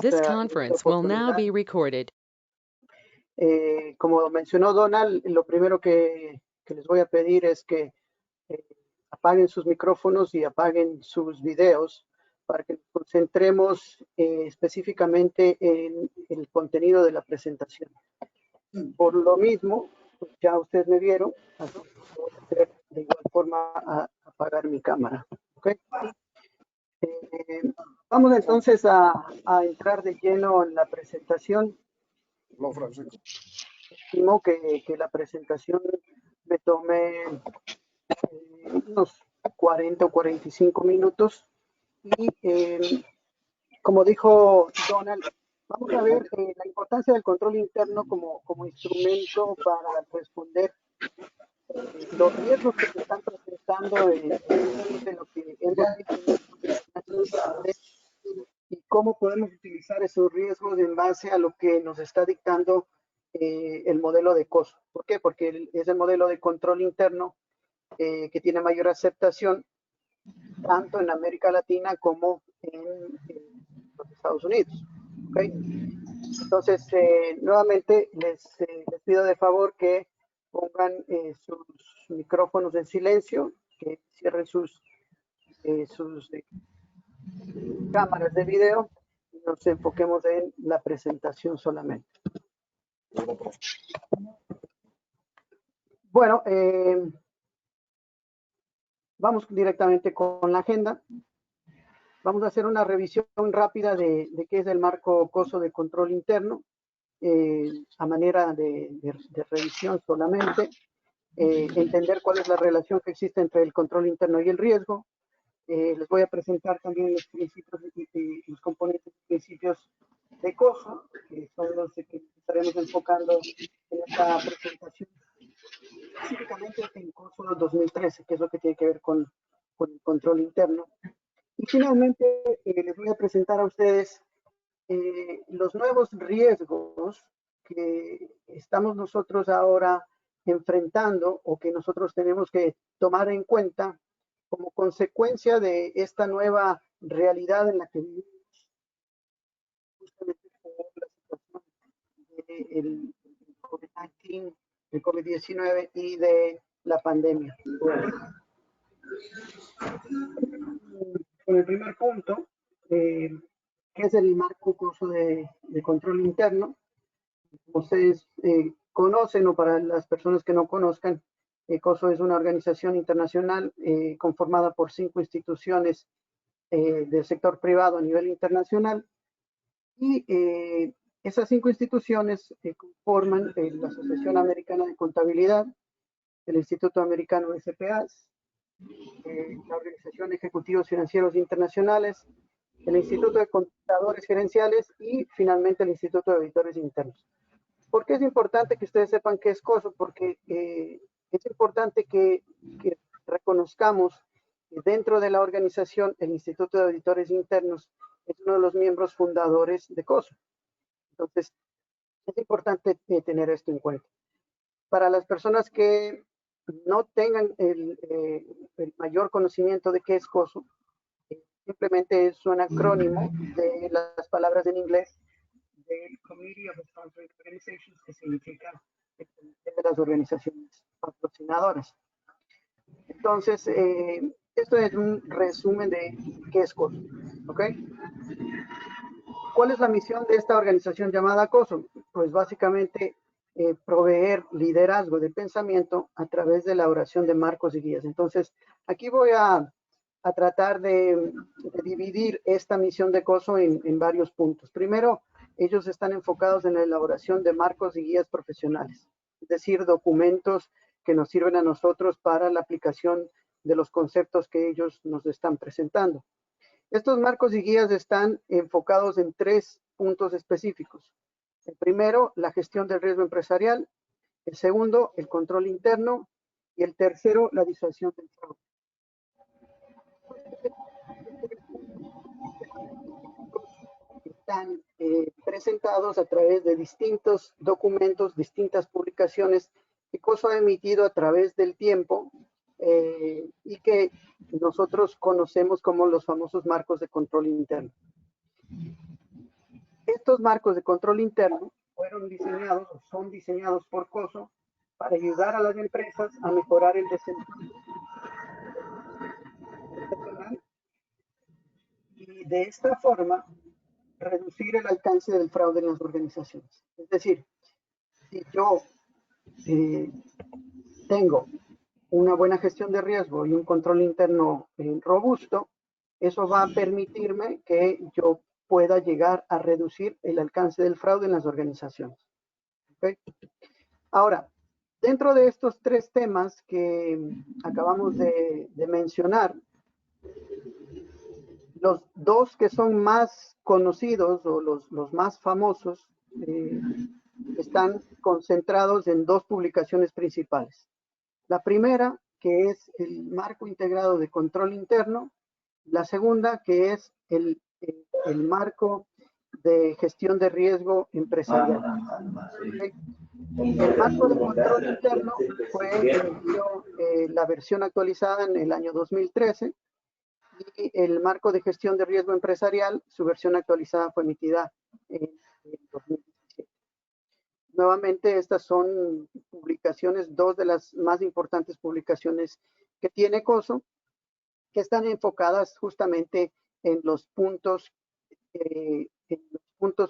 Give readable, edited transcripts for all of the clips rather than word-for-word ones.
This conference will now be recorded. Como mencionó Donald, lo primero que les voy a pedir es que apaguen sus micrófonos y apaguen sus videos para que nos concentremos específicamente en el contenido de la presentación. Por lo mismo, pues ya ustedes me vieron, así que voy a hacer de igual forma a apagar mi cámara. ¿Okay? Vamos entonces a entrar de lleno en la presentación. Estimo que la presentación me tome unos 40 o 45 minutos y como dijo Donald, vamos a ver la importancia del control interno como instrumento para responder los riesgos que se están presentando en de lo que hemos visto y cómo podemos utilizar esos riesgos en base a lo que nos está dictando el modelo de COSO. ¿Por qué? Porque es el modelo de control interno que tiene mayor aceptación tanto en América Latina como en los Estados Unidos. ¿Okay? Entonces, nuevamente les pido de favor que pongan sus micrófonos en silencio, que cierren sus cámaras de video y nos enfoquemos en la presentación solamente. Bueno, vamos directamente con la agenda. Vamos a hacer una revisión rápida de qué es el marco COSO de control interno, a manera de revisión solamente, entender cuál es la relación que existe entre el control interno y el riesgo. Les voy a presentar también los principios y los componentes y principios de COSO, que son los que estaremos enfocando en esta presentación, específicamente en COSO 2013, que es lo que tiene que ver con el control interno. Y finalmente les voy a presentar a ustedes los nuevos riesgos que estamos nosotros ahora enfrentando o que nosotros tenemos que tomar en cuenta como consecuencia de esta nueva realidad en la que vivimos, justamente por la situación del COVID-19, del COVID-19 y de la pandemia. Con el primer punto, que es el marco COSO de control interno. Ustedes conocen, o para las personas que no conozcan, COSO es una organización internacional conformada por 5 instituciones del sector privado a nivel internacional, y esas 5 instituciones conforman la Asociación Americana de Contabilidad, el Instituto Americano de CPAs, la Organización de Ejecutivos Financieros Internacionales, el Instituto de Contadores Gerenciales y finalmente el Instituto de Auditores Internos. ¿Por qué es importante que ustedes sepan qué es COSO? Porque es importante que reconozcamos que dentro de la organización el Instituto de Auditores Internos es uno de los miembros fundadores de COSO. Entonces, es importante tener esto en cuenta. Para las personas que no tengan el mayor conocimiento de qué es COSO, simplemente es un acrónimo de las palabras en inglés del Committee of Sponsoring Organizations, que significa el comité de las organizaciones patrocinadoras. Entonces, esto es un resumen de qué es COSO. ¿Ok? ¿Cuál es la misión de esta organización llamada COSO? Pues básicamente proveer liderazgo de pensamiento a través de la elaboración de marcos y guías. Entonces, aquí voy a tratar de dividir esta misión de COSO en varios puntos. Primero, ellos están enfocados en la elaboración de marcos y guías profesionales, es decir, documentos que nos sirven a nosotros para la aplicación de los conceptos que ellos nos están presentando. Estos marcos y guías están enfocados en 3 puntos específicos. El primero, la gestión del riesgo empresarial. El segundo, el control interno. Y el tercero, la disuasión del fraude. Están presentados a través de distintos documentos, distintas publicaciones que COSO ha emitido a través del tiempo y que nosotros conocemos como los famosos marcos de control interno. estos marcos de control interno fueron diseñados o son diseñados por COSO para ayudar a las empresas a mejorar el desempeño profesional y de esta forma reducir el alcance del fraude en las organizaciones. Es decir, si yo tengo una buena gestión de riesgo y un control interno robusto, eso va a permitirme que yo pueda llegar a reducir el alcance del fraude en las organizaciones. ¿Okay? Ahora, dentro de estos tres temas que acabamos de mencionar, los dos que son más conocidos o los más famosos están concentrados en dos publicaciones principales. La primera, que es el marco integrado de control interno. La segunda, que es el marco de gestión de riesgo empresarial. ¿Okay? El marco de control interno fue emitido la versión actualizada en el año 2013 y el marco de gestión de riesgo empresarial, su versión actualizada fue emitida en 2017. Nuevamente, estas son publicaciones, dos de las más importantes publicaciones que tiene COSO, que están enfocadas justamente en los puntos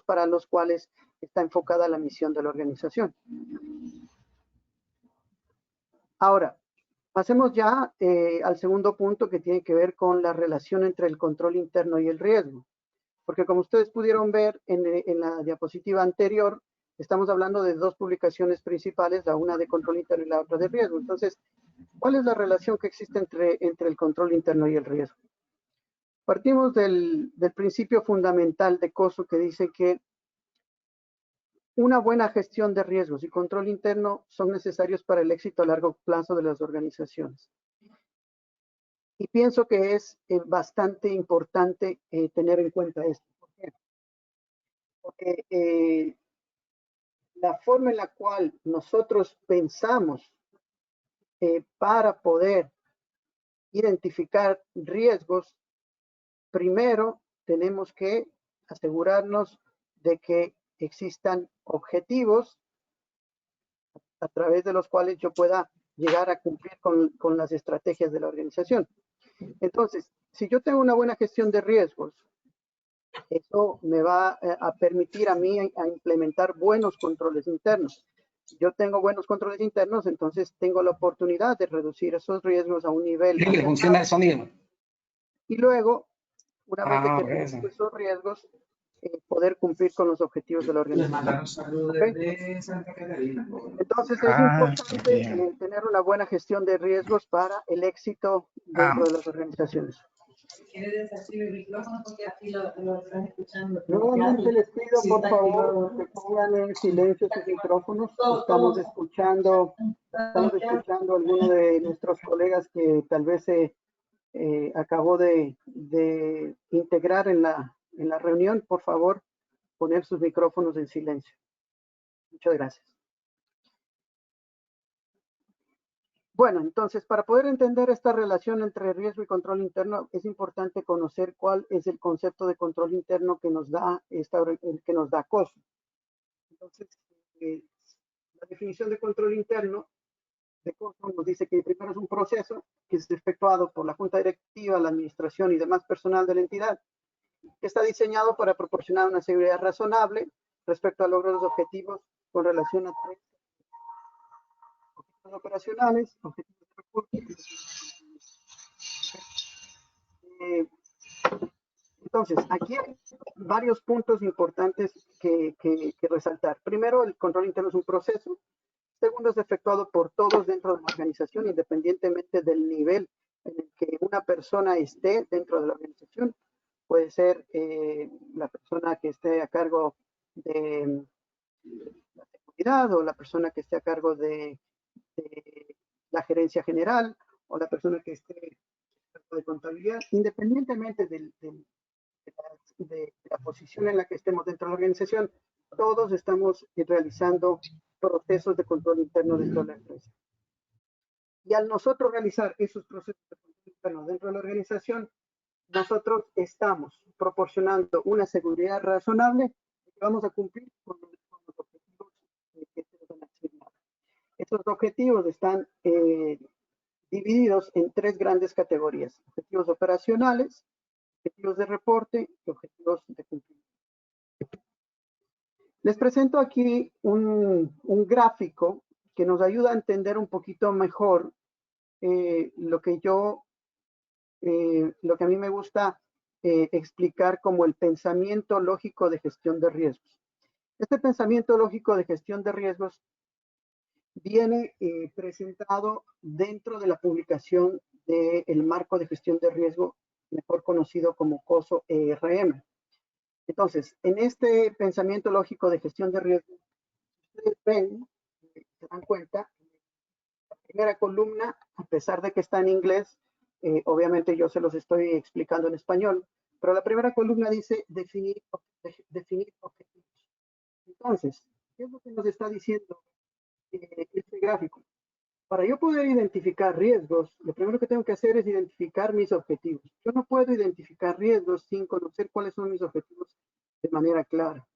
para los cuales está enfocada la misión de la organización. Ahora, pasemos ya al segundo punto que tiene que ver con la relación entre el control interno y el riesgo. Porque como ustedes pudieron ver en la diapositiva anterior, estamos hablando de dos publicaciones principales, la una de control interno y la otra de riesgo. Entonces, ¿cuál es la relación que existe entre el control interno y el riesgo? Partimos del principio fundamental de COSO que dice que una buena gestión de riesgos y control interno son necesarios para el éxito a largo plazo de las organizaciones. Y pienso que es bastante importante tener en cuenta esto. ¿Por qué? Porque la forma en la cual nosotros pensamos para poder identificar riesgos, primero tenemos que asegurarnos de que existan objetivos a través de los cuales yo pueda llegar a cumplir con las estrategias de la organización. Entonces, si yo tengo una buena gestión de riesgos, eso me va a permitir a mí a implementar buenos controles internos. Si yo tengo buenos controles internos, entonces tengo la oportunidad de reducir esos riesgos a un nivel. Sí, le funciona el sonido. Y luego, una vez de que reduzco esos riesgos, poder cumplir con los objetivos de la organización. ¿Okay? Entonces es importante tener una buena gestión de riesgos para el éxito dentro de las organizaciones. ¿Quiere desactivar el micrófono porque así lo están escuchando? Nuevamente les pido, por favor, que pongan en silencio sus micrófonos. Estamos escuchando a alguno de nuestros colegas que tal vez se acabó de integrar en la reunión. Por favor, poner sus micrófonos en silencio. Muchas gracias. Bueno, entonces, para poder entender esta relación entre riesgo y control interno, es importante conocer cuál es el concepto de control interno que nos da COSO. Entonces, la definición de control interno de COSO nos dice que primero es un proceso que es efectuado por la junta directiva, la administración y demás personal de la entidad, que está diseñado para proporcionar una seguridad razonable respecto a lograr los objetivos con relación a tres objetivos operacionales, objetivos de recursos. Entonces, aquí hay varios puntos importantes que resaltar. Primero, el control interno es un proceso. Segundo, es efectuado por todos dentro de la organización, independientemente del nivel en el que una persona esté dentro de la organización. Puede ser la persona que esté a cargo de la seguridad o la persona que esté a cargo de la gerencia general o la persona que esté a cargo de contabilidad, independientemente de la posición en la que estemos dentro de la organización, todos estamos realizando procesos de control interno dentro de la empresa. Y al nosotros realizar esos procesos de control interno dentro de la organización, nosotros estamos proporcionando una seguridad razonable vamos a cumplir con los objetivos que se nos van a asignar. Estos objetivos están divididos en tres grandes categorías: objetivos operacionales, objetivos de reporte y objetivos de cumplimiento. Les presento aquí un gráfico que nos ayuda a entender un poquito mejor lo que a mí me gusta explicar como el pensamiento lógico de gestión de riesgos. Este pensamiento lógico de gestión de riesgos viene presentado dentro de la publicación del marco de gestión de riesgo, mejor conocido como COSO ERM. Entonces, en este pensamiento lógico de gestión de riesgo, ustedes ven, se dan cuenta, la primera columna, a pesar de que está en inglés, obviamente yo se los estoy explicando en español, pero la primera columna dice definir objetivos. Entonces, ¿qué es lo que nos está diciendo este gráfico? Para yo poder identificar riesgos, lo primero que tengo que hacer es identificar mis objetivos. Yo no puedo identificar riesgos sin conocer cuáles son mis objetivos de manera clara.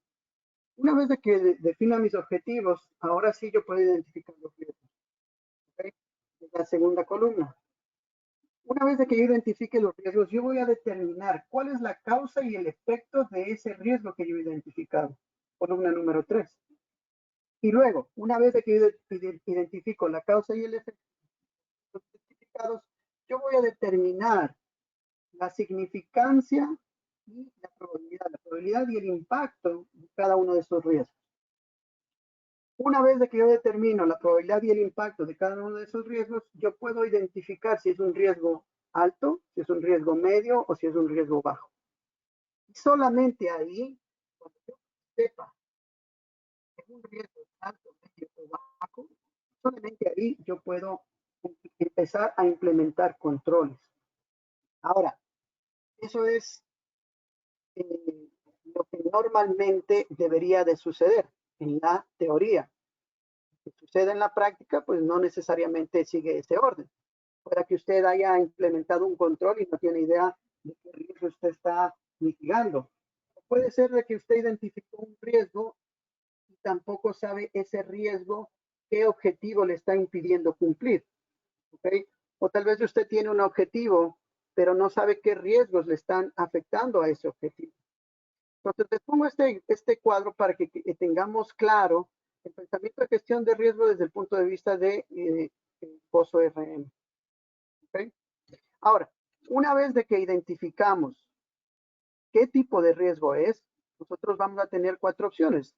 Una vez de que defina mis objetivos, ahora sí yo puedo identificar los riesgos. ¿Okay? La segunda columna. Una vez de que yo identifique los riesgos, yo voy a determinar cuál es la causa y el efecto de ese riesgo que yo he identificado. Columna número 3. Y luego, una vez de que yo identifico la causa y el efecto identificados, yo voy a determinar la significancia y la probabilidad y el impacto de cada uno de esos riesgos. Una vez de que yo determino la probabilidad y el impacto de cada uno de esos riesgos, yo puedo identificar si es un riesgo alto, si es un riesgo medio o si es un riesgo bajo. Y solamente ahí, cuando yo sepa que es un riesgo alto, medio o bajo, solamente ahí yo puedo empezar a implementar controles. Ahora, eso es lo que normalmente debería de suceder en la teoría. Lo que sucede en la práctica, pues no necesariamente sigue ese orden. Puede que usted haya implementado un control y no tiene idea de qué riesgo usted está mitigando. Puede ser de que usted identificó un riesgo y tampoco sabe ese riesgo qué objetivo le está impidiendo cumplir. ¿Okay? O tal vez usted tiene un objetivo, pero no sabe qué riesgos le están afectando a ese objetivo. Entonces, les pongo este cuadro para que tengamos claro el pensamiento de gestión de riesgo desde el punto de vista de COSO RM. ¿Okay? Ahora, una vez de que identificamos qué tipo de riesgo es, nosotros vamos a tener 4 opciones: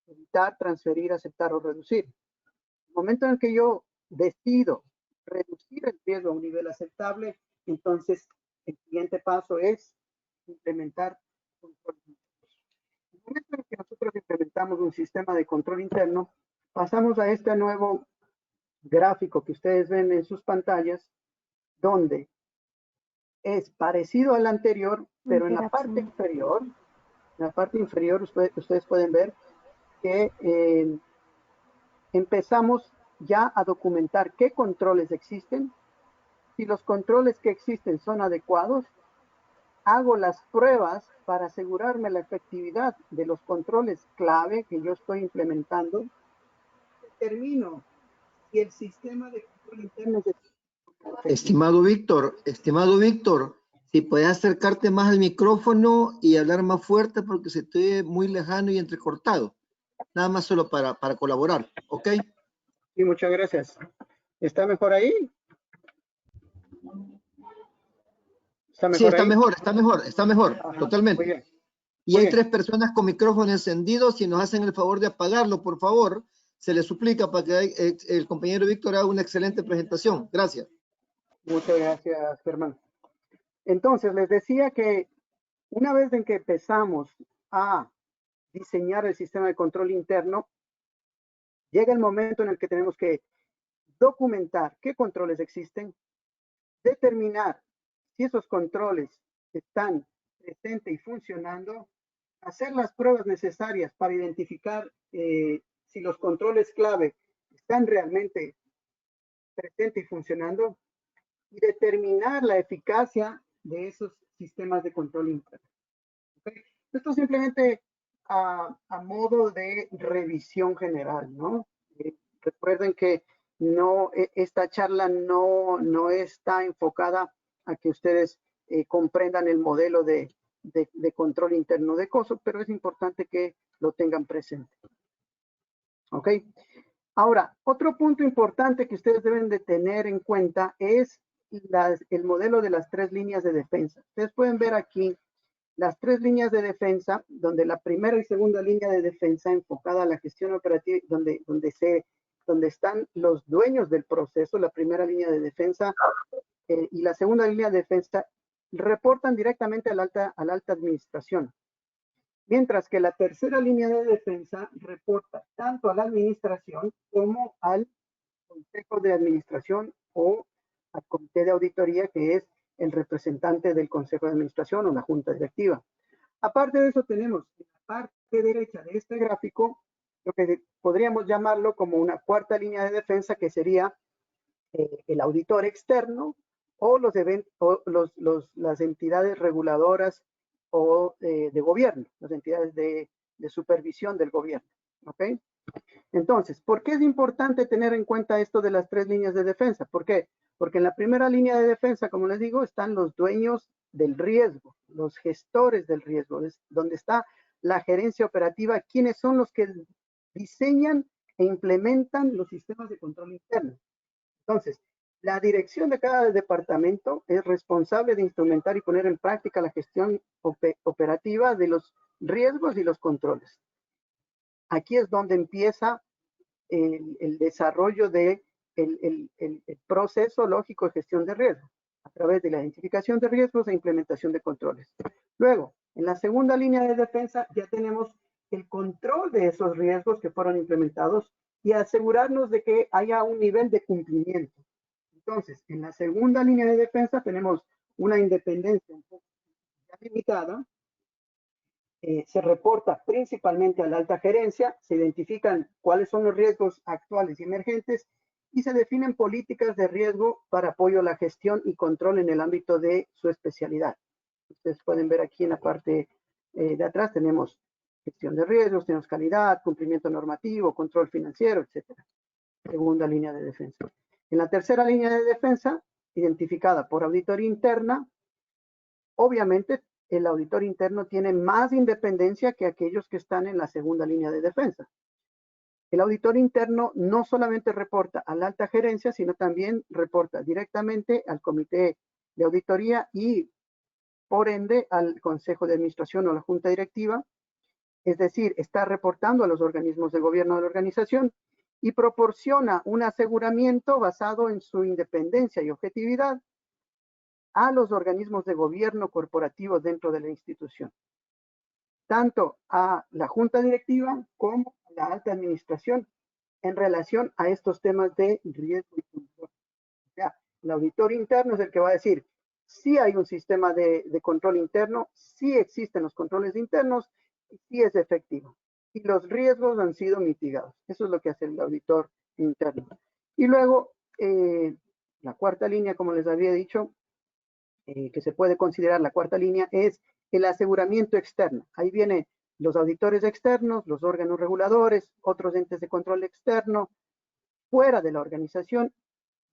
evitar, transferir, aceptar o reducir. En el momento en el que yo decido reducir el riesgo a un nivel aceptable, entonces el siguiente paso es implementar control interno. En el momento en que nosotros implementamos un sistema de control interno, pasamos a este nuevo gráfico que ustedes ven en sus pantallas, donde es parecido al anterior, pero en la parte inferior ustedes pueden ver que empezamos ya a documentar qué controles existen, si los controles que existen son adecuados, hago las pruebas para asegurarme la efectividad de los controles clave que yo estoy implementando, determino si el sistema de control interno es Estimado Víctor, si puedes acercarte más al micrófono y hablar más fuerte porque se te oye muy lejano y entrecortado. Nada más solo para colaborar, ¿ok? Sí, muchas gracias. ¿Está mejor ahí? ¿Está mejor Sí, está ahí? mejor, está mejor, Ajá, totalmente. muy bien. Y Muy hay bien. 3 personas con micrófono encendido. Si nos hacen el favor de apagarlo, por favor, se les suplica para que el compañero Víctor haga una excelente presentación. Gracias. Muchas gracias, Germán. Entonces, les decía que una vez en que empezamos a diseñar el sistema de control interno, llega el momento en el que tenemos que documentar qué controles existen, determinar si esos controles están presentes y funcionando, hacer las pruebas necesarias para identificar si los controles clave están realmente presentes y funcionando, y determinar la eficacia de esos sistemas de control interno. ¿Okay? Esto simplemente a modo de revisión general, ¿no? Recuerden que no, esta charla no está enfocada a que ustedes comprendan el modelo de control interno de COSO, pero es importante que lo tengan presente. ¿Ok? Ahora, otro punto importante que ustedes deben de tener en cuenta es el modelo de las 3 líneas de defensa. Ustedes pueden ver aquí las 3 líneas de defensa, donde la primera y segunda línea de defensa enfocada a la gestión operativa, donde están los dueños del proceso, la primera línea de defensa y la segunda línea de defensa, reportan directamente a la alta administración. Mientras que la tercera línea de defensa reporta tanto a la administración como al consejo de administración o al comité de auditoría, que es el representante del consejo de administración o la junta directiva. Aparte de eso, tenemos en la parte derecha de este gráfico lo que podríamos llamarlo como una cuarta línea de defensa, que sería el auditor externo o las entidades reguladoras o de gobierno, las entidades de supervisión del gobierno. ¿Ok? Entonces, ¿por qué es importante tener en cuenta esto de las 3 líneas de defensa? ¿Por qué? Porque en la primera línea de defensa, como les digo, están los dueños del riesgo, los gestores del riesgo, es donde está la gerencia operativa, quienes son los que diseñan e implementan los sistemas de control interno. Entonces, la dirección de cada departamento es responsable de instrumentar y poner en práctica la gestión operativa de los riesgos y los controles. Aquí es donde empieza el desarrollo del proceso lógico de gestión de riesgos, a través de la identificación de riesgos e implementación de controles. Luego, en la segunda línea de defensa ya tenemos el control de esos riesgos que fueron implementados y asegurarnos de que haya un nivel de cumplimiento. Entonces, en la segunda línea de defensa tenemos una independencia un poco limitada. Se reporta principalmente a la alta gerencia, se identifican cuáles son los riesgos actuales y emergentes y se definen políticas de riesgo para apoyo a la gestión y control en el ámbito de su especialidad. Ustedes pueden ver aquí en la parte de atrás tenemos gestión de riesgos, tenemos calidad, cumplimiento normativo, control financiero, etcétera. Segunda línea de defensa. En la tercera línea de defensa, identificada por auditoría interna, obviamente el auditor interno tiene más independencia que aquellos que están en la segunda línea de defensa. El auditor interno no solamente reporta a la alta gerencia, sino también reporta directamente al comité de auditoría y, por ende, al consejo de administración o la junta directiva. Es decir, está reportando a los organismos de gobierno de la organización y proporciona un aseguramiento basado en su independencia y objetividad a los organismos de gobierno corporativo dentro de la institución, tanto a la junta directiva como a la alta administración en relación a estos temas de riesgo y control. O sea, el auditor interno es el que va a decir si hay un sistema de control interno, si existen los controles internos y si es efectivo. Y los riesgos han sido mitigados. Eso es lo que hace el auditor interno. Y luego, la cuarta línea, como les había dicho, que se puede considerar la cuarta línea, es el aseguramiento externo. Ahí vienen los auditores externos, los órganos reguladores, otros entes de control externo, fuera de la organización,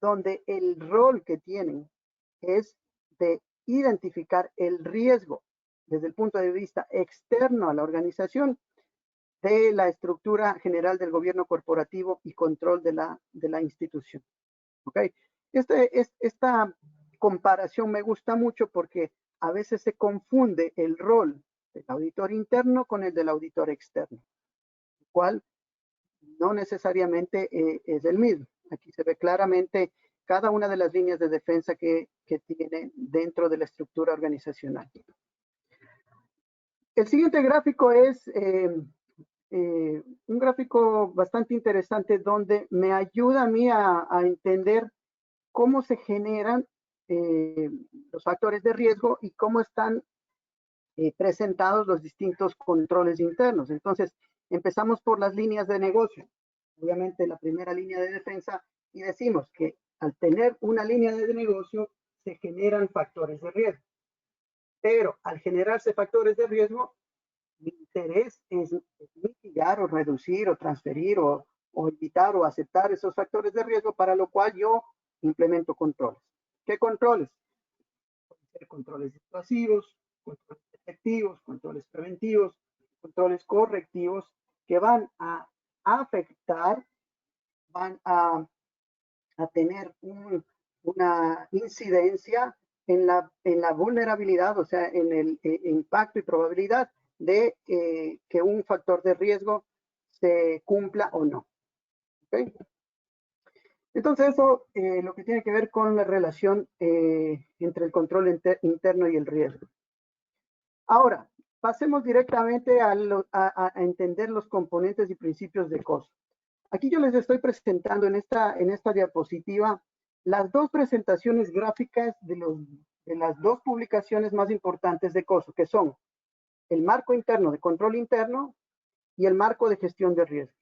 donde el rol que tienen es de identificar el riesgo desde el punto de vista externo a la organización de la estructura general del gobierno corporativo y control de la institución. ¿Okay? Esta comparación me gusta mucho porque a veces se confunde el rol del auditor interno con el del auditor externo, el cual no necesariamente es el mismo. Aquí se ve claramente cada una de las líneas de defensa que tiene dentro de la estructura organizacional. El siguiente gráfico es un gráfico bastante interesante donde me ayuda a mí a entender cómo se generan los factores de riesgo y cómo están presentados los distintos controles internos. Entonces, empezamos por las líneas de negocio. Obviamente, la primera línea de defensa, y decimos que al tener una línea de negocio, se generan factores de riesgo. Pero al generarse factores de riesgo, mi interés es mitigar o reducir o transferir o evitar o aceptar esos factores de riesgo, para lo cual yo implemento controles. ¿Qué controles? Pueden ser controles disuasivos, controles efectivos, controles preventivos, controles correctivos, que van a afectar, van a tener una incidencia en la vulnerabilidad, o sea, en el impacto y probabilidad de que un factor de riesgo se cumpla o no. ¿Okay? Entonces, eso lo que tiene que ver con la relación entre el control interno y el riesgo. Ahora, pasemos directamente a entender los componentes y principios de COSO. Aquí yo les estoy presentando en esta diapositiva las dos presentaciones gráficas de las dos publicaciones más importantes de COSO, que son el marco interno de control interno y el marco de gestión de riesgo.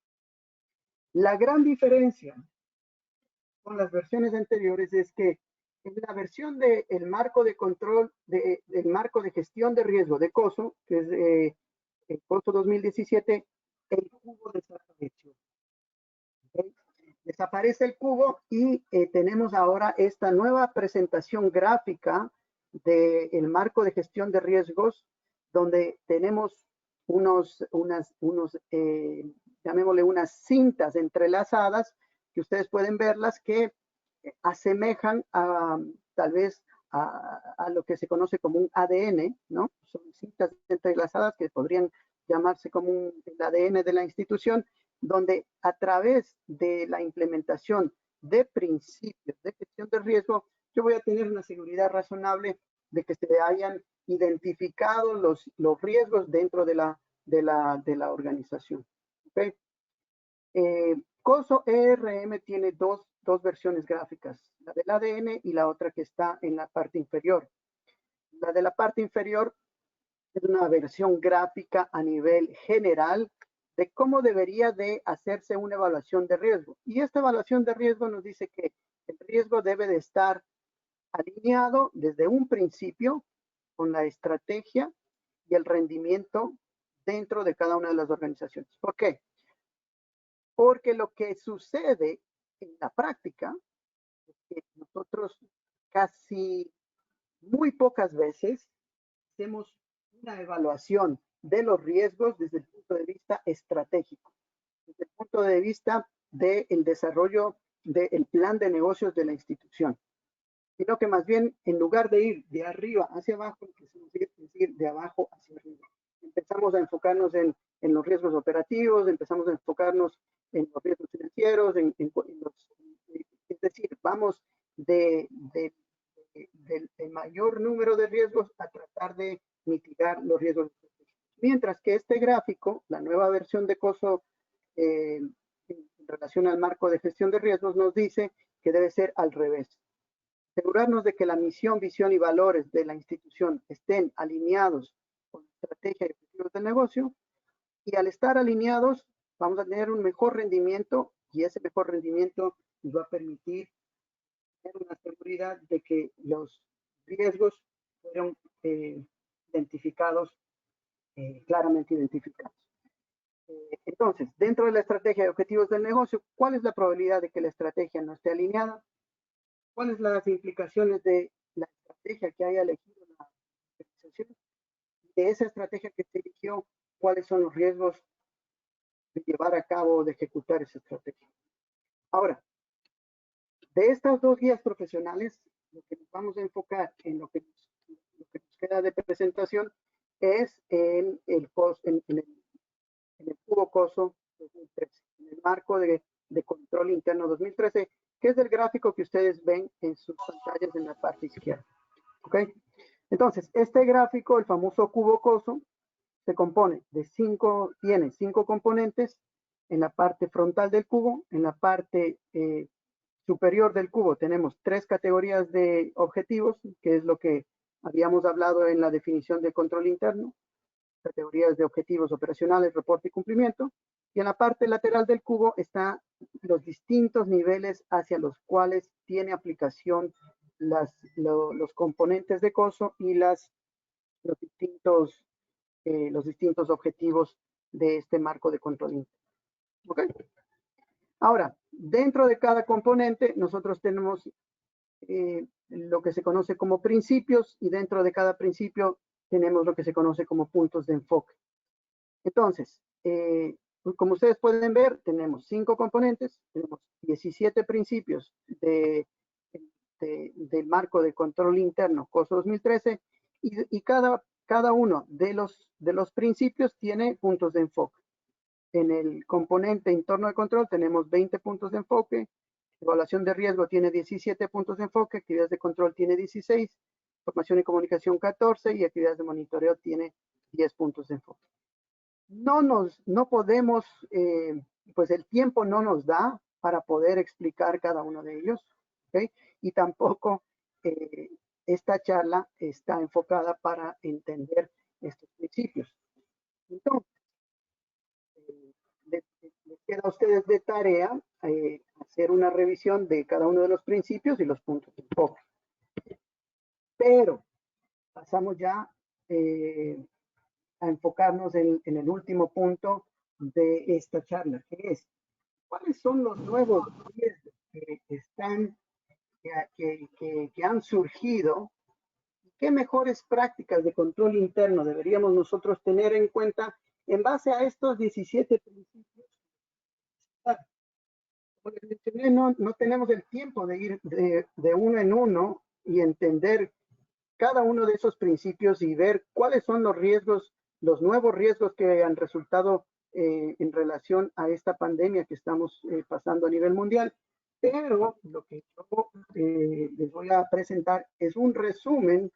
La gran diferencia con las versiones anteriores es que en la versión del marco de control, del marco de gestión de riesgo de COSO, que es el COSO 2017, el cubo desapareció. ¿Okay? Desaparece el cubo y tenemos ahora esta nueva presentación gráfica del marco de gestión de riesgos, donde tenemos llamémosle unas cintas entrelazadas, que ustedes pueden verlas, que asemejan tal vez a lo que se conoce como un ADN, ¿no? Son cintas entrelazadas que podrían llamarse como el ADN de la institución, donde a través de la implementación de principios de gestión de riesgo, yo voy a tener una seguridad razonable de que se hayan identificado los riesgos dentro de la organización. ¿Okay? COSO ERM tiene dos versiones gráficas, la del ADN y la otra que está en la parte inferior. La de la parte inferior es una versión gráfica a nivel general de cómo debería de hacerse una evaluación de riesgo. Y esta evaluación de riesgo nos dice que el riesgo debe de estar alineado desde un principio con la estrategia y el rendimiento dentro de cada una de las organizaciones. ¿Por qué? Porque lo que sucede en la práctica es que nosotros casi muy pocas veces hacemos una evaluación de los riesgos desde el punto de vista estratégico, desde el punto de vista del desarrollo del plan de negocios de la institución, sino que más bien, en lugar de ir de arriba hacia abajo, empezamos a ir de abajo hacia arriba. Empezamos a enfocarnos en los riesgos operativos, empezamos a enfocarnos en los riesgos financieros, es decir, vamos del mayor número de riesgos a tratar de mitigar los riesgos. Mientras que este gráfico, la nueva versión de COSO en relación al marco de gestión de riesgos, nos dice que debe ser al revés. Asegurarnos de que la misión, visión y valores de la institución estén alineados con la estrategia y objetivos del negocio, y al estar alineados vamos a tener un mejor rendimiento, y ese mejor rendimiento nos va a permitir tener una seguridad de que los riesgos fueron identificados, claramente identificados. Entonces, dentro de la estrategia de objetivos del negocio, ¿cuál es la probabilidad de que la estrategia no esté alineada? ¿Cuáles son las implicaciones de la estrategia que haya elegido la organización? De esa estrategia que se eligió, ¿cuáles son los riesgos de llevar a cabo o de ejecutar esa estrategia? Ahora, de estas dos guías profesionales, lo que nos vamos a enfocar en lo que nos queda de presentación es en el cubo COSO 2013, en el marco de control interno 2013, que es el gráfico que ustedes ven en sus pantallas en la parte izquierda. ¿Ok? Entonces, este gráfico, el famoso cubo COSO, se compone de tiene cinco componentes en la parte frontal del cubo. En la parte superior del cubo tenemos tres categorías de objetivos, que es lo que habíamos hablado en la definición de control interno. Categorías de objetivos operacionales, reporte y cumplimiento. Y en la parte lateral del cubo están los distintos niveles hacia los cuales tiene aplicación los componentes de COSO y los distintos los distintos objetivos de este marco de control interno. ¿Ok? Ahora, dentro de cada componente, nosotros tenemos lo que se conoce como principios, y dentro de cada principio tenemos lo que se conoce como puntos de enfoque. Entonces, como ustedes pueden ver, tenemos 5 componentes, tenemos 17 principios del marco de control interno COSO 2013, y cada uno de los principios tiene puntos de enfoque. En el componente entorno de control tenemos 20 puntos de enfoque, evaluación de riesgo tiene 17 puntos de enfoque, actividades de control tiene 16, información y comunicación 14, y actividades de monitoreo tiene 10 puntos de enfoque. No podemos, pues el tiempo no nos da para poder explicar cada uno de ellos, ¿ok? Y tampoco esta charla está enfocada para entender estos principios. Entonces, les queda a ustedes de tarea hacer una revisión de cada uno de los principios y los puntos de enfoque. Pero pasamos ya a enfocarnos en el último punto de esta charla, que es cuáles son los nuevos riesgos que han surgido, y qué mejores prácticas de control interno deberíamos nosotros tener en cuenta en base a estos 17 principios. Como les mencioné, no tenemos el tiempo de ir de uno en uno y entender cada uno de esos principios y ver cuáles son los riesgos, los nuevos riesgos que han resultado en relación a esta pandemia que estamos pasando a nivel mundial. Pero lo que yo les voy a presentar es un resumen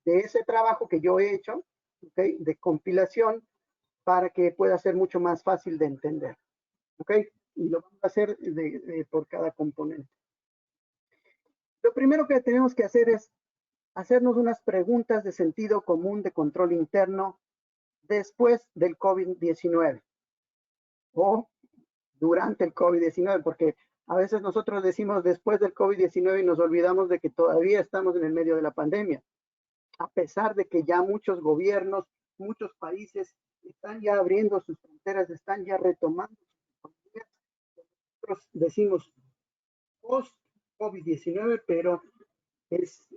de ese trabajo que yo he hecho, ¿okay?, de compilación, para que pueda ser mucho más fácil de entender. ¿Ok? Y lo vamos a hacer por cada componente. Lo primero que tenemos que hacer es hacernos unas preguntas de sentido común de control interno después del COVID-19 o durante el COVID-19, porque a veces nosotros decimos después del COVID-19 y nos olvidamos de que todavía estamos en el medio de la pandemia, a pesar de que ya muchos gobiernos, muchos países están ya abriendo sus fronteras, están ya retomando sus economías. Nosotros decimos post-COVID-19, pero es,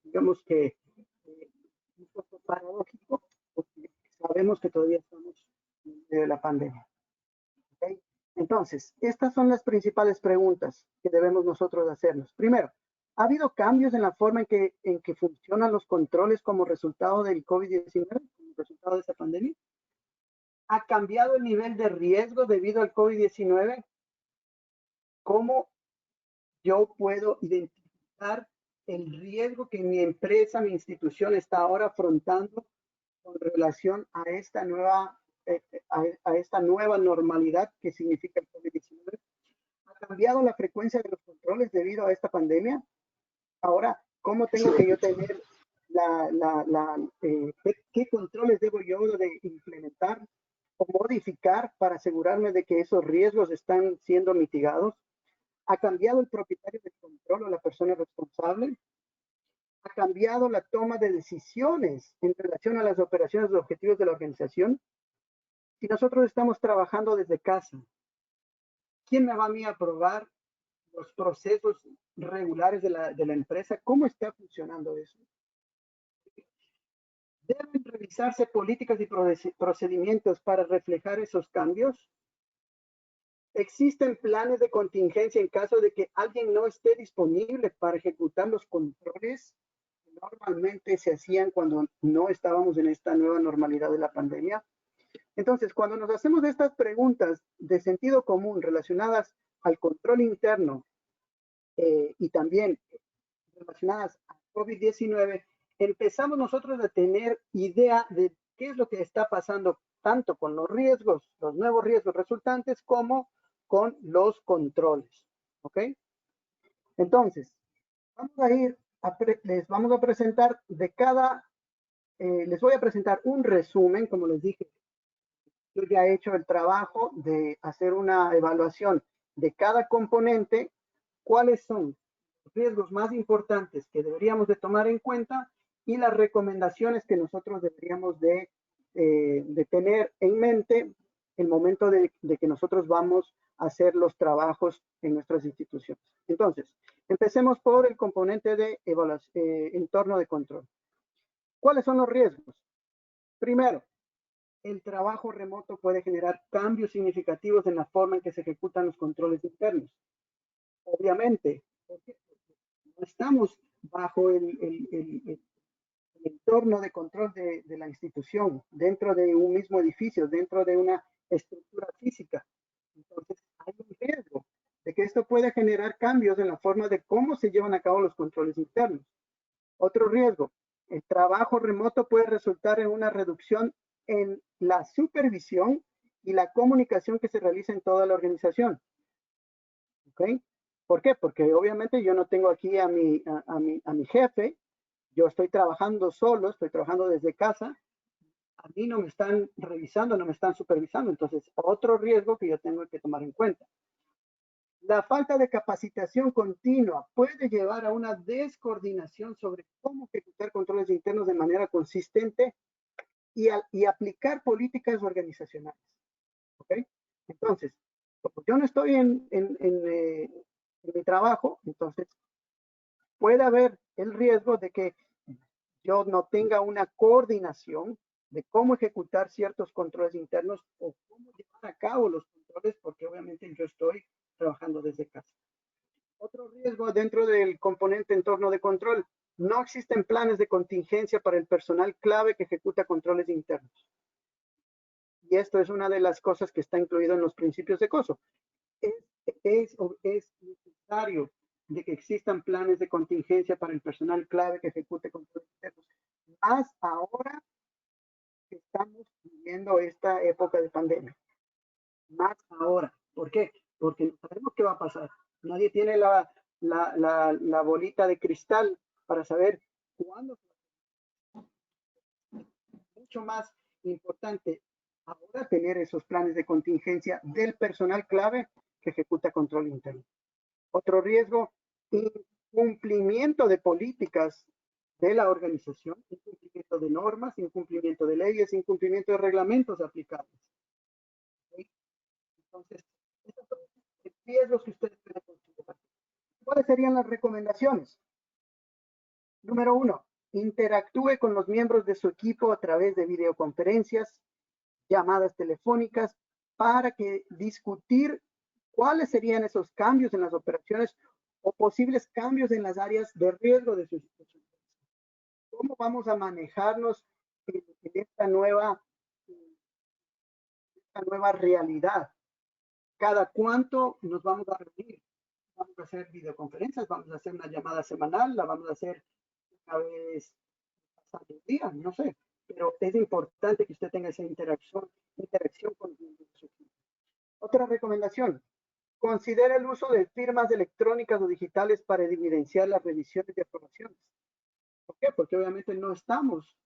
digamos que, un poco paradójico, porque sabemos que todavía estamos en medio de la pandemia. ¿Okay? Entonces, estas son las principales preguntas que debemos nosotros hacernos. Primero, ¿ha habido cambios en la forma en que funcionan los controles como resultado del COVID-19, como resultado de esta pandemia? ¿Ha cambiado el nivel de riesgo debido al COVID-19? ¿Cómo yo puedo identificar el riesgo que mi empresa, mi institución está ahora afrontando con relación a esta nueva, a esta nueva normalidad que significa el COVID-19? ¿Ha cambiado la frecuencia de los controles debido a esta pandemia? Ahora, ¿cómo tengo que yo tener qué controles debo yo de implementar o modificar para asegurarme de que esos riesgos están siendo mitigados? ¿Ha cambiado el propietario del control o la persona responsable? ¿Ha cambiado la toma de decisiones en relación a las operaciones y objetivos de la organización? Si nosotros estamos trabajando desde casa, ¿quién me va a mí a aprobar los procesos regulares de la empresa? ¿Cómo está funcionando eso? ¿Deben revisarse políticas y procedimientos para reflejar esos cambios? ¿Existen planes de contingencia en caso de que alguien no esté disponible para ejecutar los controles que normalmente se hacían cuando no estábamos en esta nueva normalidad de la pandemia? Entonces, cuando nos hacemos estas preguntas de sentido común relacionadas al control interno y también relacionadas al COVID-19, empezamos nosotros a tener idea de qué es lo que está pasando tanto con los riesgos, los nuevos riesgos resultantes, como con los controles. ¿Ok? Entonces, les vamos a presentar les voy a presentar un resumen, como les dije. Yo ya he hecho el trabajo de hacer una evaluación de cada componente, cuáles son los riesgos más importantes que deberíamos de tomar en cuenta y las recomendaciones que nosotros deberíamos de de tener en mente el momento de que nosotros vamos a hacer los trabajos en nuestras instituciones. Entonces, empecemos por el componente de entorno de control. ¿Cuáles son los riesgos? Primero, el trabajo remoto puede generar cambios significativos en la forma en que se ejecutan los controles internos. Obviamente, porque no estamos bajo el entorno de control de la institución, dentro de un mismo edificio, dentro de una estructura física. Entonces, hay un riesgo de que esto pueda generar cambios en la forma de cómo se llevan a cabo los controles internos. Otro riesgo, el trabajo remoto puede resultar en una reducción en la supervisión y la comunicación que se realiza en toda la organización. ¿Ok? ¿Por qué? Porque obviamente yo no tengo aquí a mi jefe, yo estoy trabajando solo, estoy trabajando desde casa, a mí no me están revisando, no me están supervisando, entonces otro riesgo que yo tengo que tomar en cuenta. La falta de capacitación continua puede llevar a una descoordinación sobre cómo ejecutar controles internos de manera consistente y aplicar políticas organizacionales. ¿Ok? Entonces, como yo no estoy en mi trabajo, entonces puede haber el riesgo de que yo no tenga una coordinación de cómo ejecutar ciertos controles internos o cómo llevar a cabo los controles, porque obviamente yo estoy trabajando desde casa. Otro riesgo dentro del componente entorno de control, no existen planes de contingencia para el personal clave que ejecuta controles internos. Y esto es una de las cosas que está incluido en los principios de COSO. Es necesario de que existan planes de contingencia para el personal clave que ejecute controles internos. Más ahora que estamos viviendo esta época de pandemia. Más ahora. ¿Por qué? Porque no sabemos qué va a pasar. Nadie tiene la bolita de cristal para saber cuándo. Mucho más importante ahora tener esos planes de contingencia del personal clave que ejecuta control interno. Otro riesgo, incumplimiento de políticas de la organización, incumplimiento de normas, incumplimiento de leyes, incumplimiento de reglamentos aplicables. ¿Okay? Entonces, estos son los riesgos que ustedes pueden considerar. ¿Cuáles serían las recomendaciones? Número 1, interactúe con los miembros de su equipo a través de videoconferencias, llamadas telefónicas, para que discutir cuáles serían esos cambios en las operaciones o posibles cambios en las áreas de riesgo de su institución. ¿Cómo vamos a manejarnos en esta nueva realidad? ¿Cada cuánto nos vamos a reunir? ¿Vamos a hacer videoconferencias? ¿Vamos a hacer una llamada semanal? ¿La vamos a hacer una vez pasado el día? No sé. Pero es importante que usted tenga esa interacción con su equipo. Otra recomendación, considera el uso de firmas electrónicas o digitales para evidenciar las revisiones y aprobaciones. ¿Por qué? Porque obviamente no estamos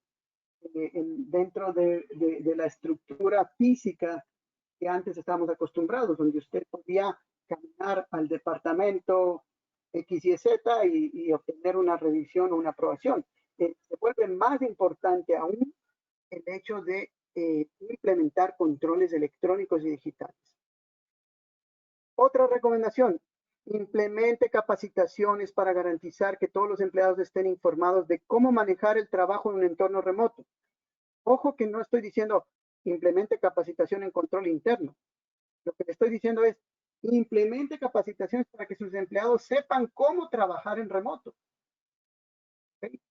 dentro de la estructura física que antes estábamos acostumbrados, donde usted podía caminar al departamento X, Y, Z y obtener una revisión o una aprobación. Se vuelve más importante aún el hecho de implementar controles electrónicos y digitales. Otra recomendación, implemente capacitaciones para garantizar que todos los empleados estén informados de cómo manejar el trabajo en un entorno remoto. Ojo que no estoy diciendo implemente capacitación en control interno. Lo que le estoy diciendo es implemente capacitaciones para que sus empleados sepan cómo trabajar en remoto. ¿Okay?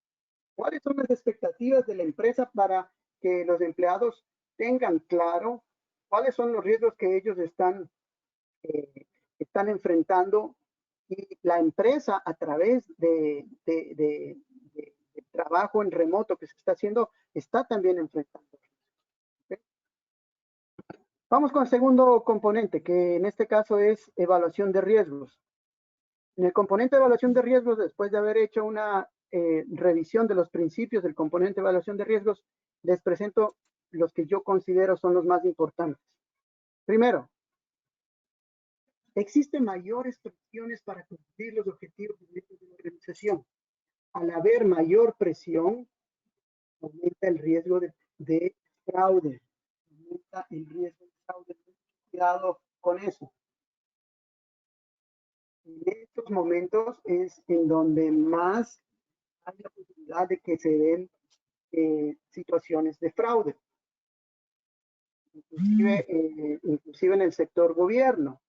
¿Cuáles son las expectativas de la empresa para que los empleados tengan claro cuáles son los riesgos que ellos están enfrentando y la empresa a través de trabajo en remoto que se está haciendo está también enfrentando? ¿Okay? Vamos con el segundo componente, que en este caso es evaluación de riesgos. En el componente de evaluación de riesgos, después de haber hecho una revisión de los principios del componente de evaluación de riesgos, les presento los que yo considero son los más importantes. Primero, existen mayores presiones para cumplir los objetivos de la organización. Al haber mayor presión, aumenta el riesgo de fraude, aumenta el riesgo de fraude. Cuidado con eso. En estos momentos es en donde más hay la posibilidad de que se den situaciones de fraude, inclusive en el sector gobierno.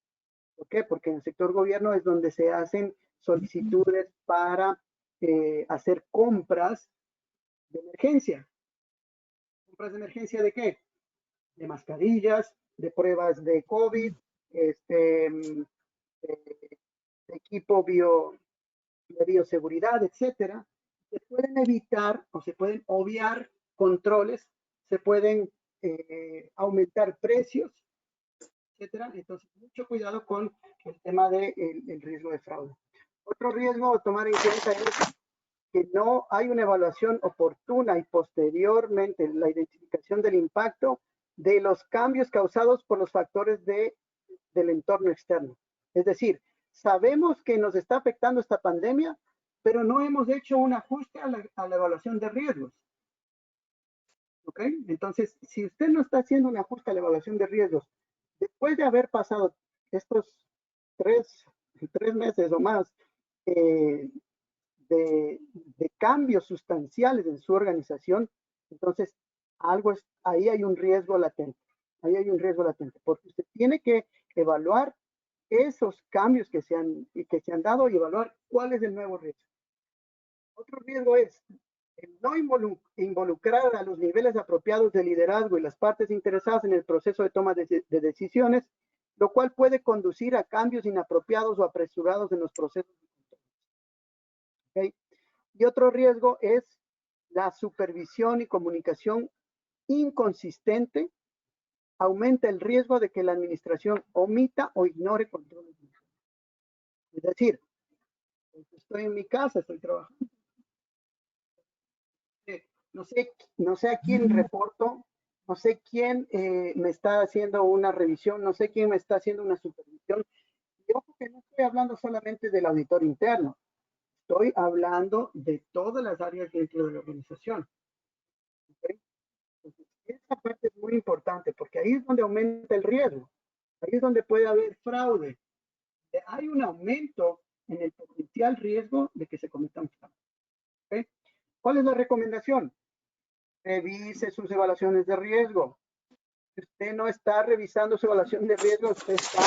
¿Por qué? Porque en el sector gobierno es donde se hacen solicitudes para hacer compras de emergencia. ¿Compras de emergencia de qué? De mascarillas, de pruebas de COVID, de equipo de bioseguridad, etcétera. Se pueden evitar o se pueden obviar controles, se pueden aumentar precios, etcétera. Entonces, mucho cuidado con el tema del riesgo de fraude. Otro riesgo a tomar en cuenta es que no hay una evaluación oportuna y posteriormente la identificación del impacto de los cambios causados por los factores del entorno externo. Es decir, sabemos que nos está afectando esta pandemia, pero no hemos hecho un ajuste a la evaluación de riesgos. ¿Ok? Entonces, si usted no está haciendo un ajuste a la evaluación de riesgos, después de haber pasado estos tres meses o más de cambios sustanciales en su organización, entonces ahí hay un riesgo latente. Ahí hay un riesgo latente, porque usted tiene que evaluar esos cambios que se han dado y evaluar cuál es el nuevo riesgo. Otro riesgo es el no involucrar a los niveles apropiados de liderazgo y las partes interesadas en el proceso de toma de decisiones, lo cual puede conducir a cambios inapropiados o apresurados en los procesos de control. ¿Okay? Y otro riesgo es la supervisión y comunicación inconsistente. Aumenta el riesgo de que la administración omita o ignore controles. Es decir, estoy en mi casa, estoy trabajando. No sé a quién reporto, no sé quién me está haciendo una revisión, no sé quién me está haciendo una supervisión. Y ojo que no estoy hablando solamente del auditor interno, estoy hablando de todas las áreas dentro de la organización. ¿Okay? Entonces, esta parte es muy importante porque ahí es donde aumenta el riesgo, ahí es donde puede haber fraude. Hay un aumento en el potencial riesgo de que se cometan fraude. ¿Okay? ¿Cuál es la recomendación? Revise sus evaluaciones de riesgo. Si usted no está revisando su evaluación de riesgo, usted está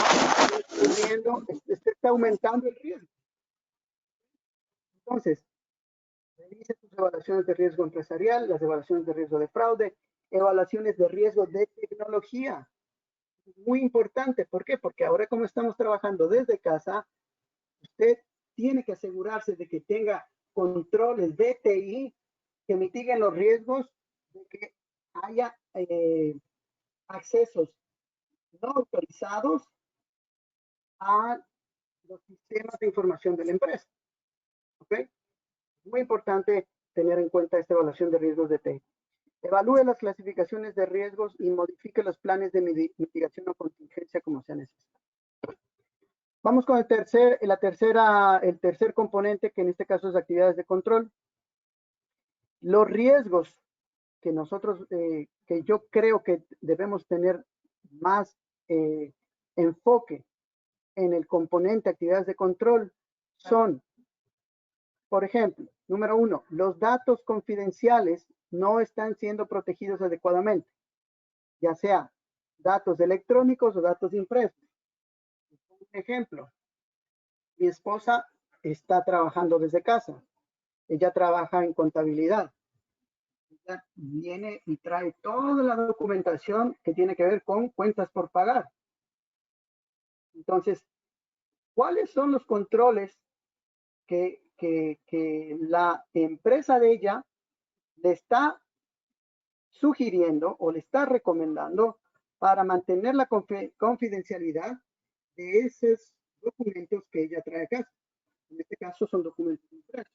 aumentando el riesgo. Entonces, revise sus evaluaciones de riesgo empresarial, las evaluaciones de riesgo de fraude, evaluaciones de riesgo de tecnología. Muy importante. ¿Por qué? Porque ahora como estamos trabajando desde casa, usted tiene que asegurarse de que tenga controles de TI que mitiguen los riesgos de que haya accesos no autorizados a los sistemas de información de la empresa. ¿Ok? Muy importante tener en cuenta esta evaluación de riesgos de TI. Evalúe las clasificaciones de riesgos y modifique los planes de mitigación o contingencia como sea necesario. Vamos con el tercer componente, que en este caso es actividades de control. Los riesgos que nosotros, que yo creo que debemos tener más enfoque en el componente actividades de control son, por ejemplo, número 1, los datos confidenciales no están siendo protegidos adecuadamente, ya sea datos electrónicos o datos impresos. Un ejemplo, mi esposa está trabajando desde casa. Ella trabaja en contabilidad. Ella viene y trae toda la documentación que tiene que ver con cuentas por pagar. Entonces, ¿cuáles son los controles que la empresa de ella le está sugiriendo o le está recomendando para mantener la confidencialidad de esos documentos que ella trae a casa? En este caso son documentos impresos.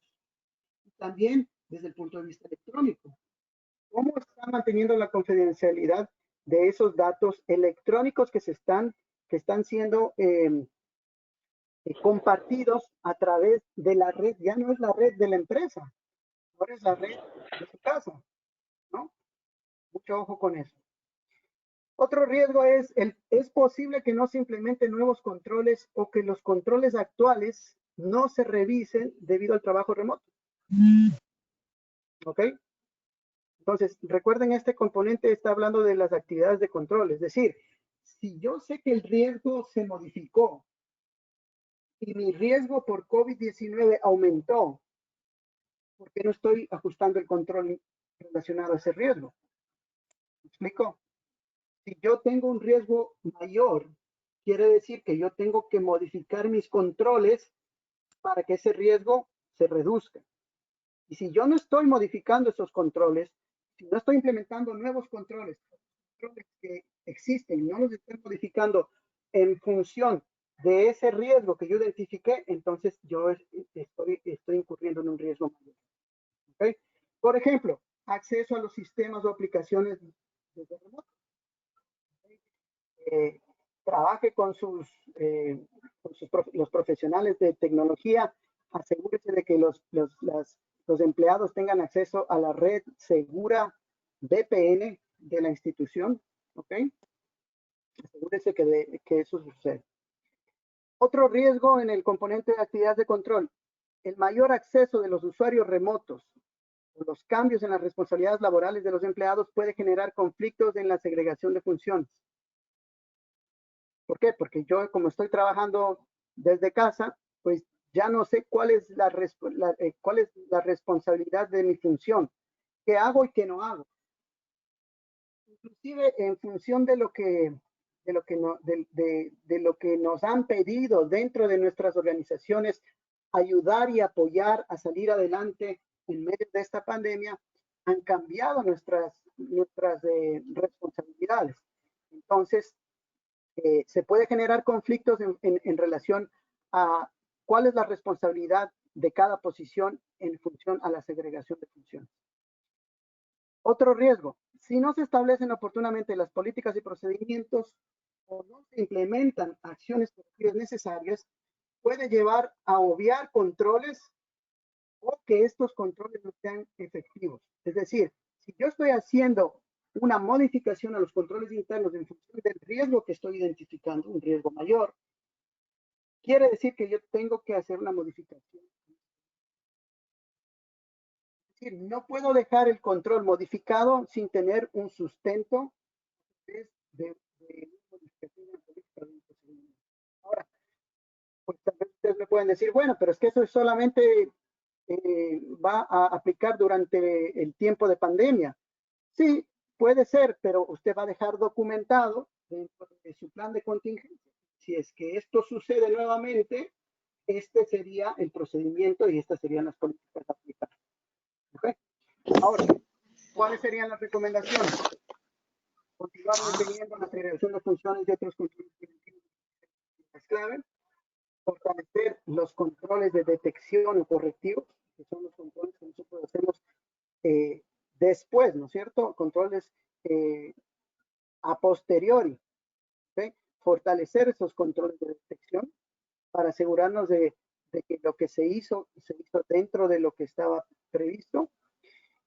Y también desde el punto de vista electrónico. ¿Cómo está manteniendo la confidencialidad de esos datos electrónicos que están siendo compartidos a través de la red? Ya no es la red de la empresa, ahora es la red de su casa, ¿no? Mucho ojo con eso. Otro riesgo es posible que no se implementen nuevos controles o que los controles actuales no se revisen debido al trabajo remoto. ¿Ok? Entonces, recuerden, este componente está hablando de las actividades de control. Es decir, si yo sé que el riesgo se modificó y mi riesgo por COVID-19 aumentó, ¿por qué no estoy ajustando el control relacionado a ese riesgo? ¿Me explico? Si yo tengo un riesgo mayor, quiere decir que yo tengo que modificar mis controles para que ese riesgo se reduzca. Y si yo no estoy modificando esos controles, si no estoy implementando nuevos controles que existen, no los estoy modificando en función de ese riesgo que yo identifiqué, entonces yo estoy incurriendo en un riesgo mayor. ¿Okay? Por ejemplo, acceso a los sistemas o aplicaciones desde remoto. Eh, trabaje con los profesionales de tecnología, asegúrese de que los empleados tengan acceso a la red segura VPN de la institución, ¿ok? Asegúrese que eso suceda. Otro riesgo en el componente de actividad de control, el mayor acceso de los usuarios remotos. Los cambios en las responsabilidades laborales de los empleados puede generar conflictos en la segregación de funciones. ¿Por qué? Porque yo, como estoy trabajando desde casa, pues ya no sé cuál es la responsabilidad de mi función, qué hago y qué no hago. Inclusive en función de lo que nos han pedido dentro de nuestras organizaciones, ayudar y apoyar a salir adelante en medio de esta pandemia, han cambiado nuestras responsabilidades. Entonces, se puede generar conflictos en relación a cuál es la responsabilidad de cada posición en función a la segregación de funciones. Otro riesgo, si no se establecen oportunamente las políticas y procedimientos o no se implementan acciones necesarias, puede llevar a obviar controles o que estos controles no sean efectivos. Es decir, si yo estoy haciendo una modificación a los controles internos en función del riesgo que estoy identificando, un riesgo mayor, quiere decir que yo tengo que hacer una modificación. Es decir, no puedo dejar el control modificado sin tener un sustento de modificación de la política de procedimiento. Ahora, pues tal vez ustedes me pueden decir, bueno, pero es que eso es solamente va a aplicar durante el tiempo de pandemia. Sí, puede ser, pero usted va a dejar documentado dentro de su plan de contingencia. Si es que esto sucede nuevamente, este sería el procedimiento y estas serían las políticas aplicadas. ¿Okay? Ahora, ¿cuáles serían las recomendaciones? Continuar manteniendo la segregación de funciones y otros controles preventivos es clave. Fortalecer los controles de detección o correctivos, que son los controles que nosotros hacemos después, ¿no es cierto? Controles a posteriori. ¿Okay? Fortalecer esos controles de detección para asegurarnos de que lo que se hizo dentro de lo que estaba previsto.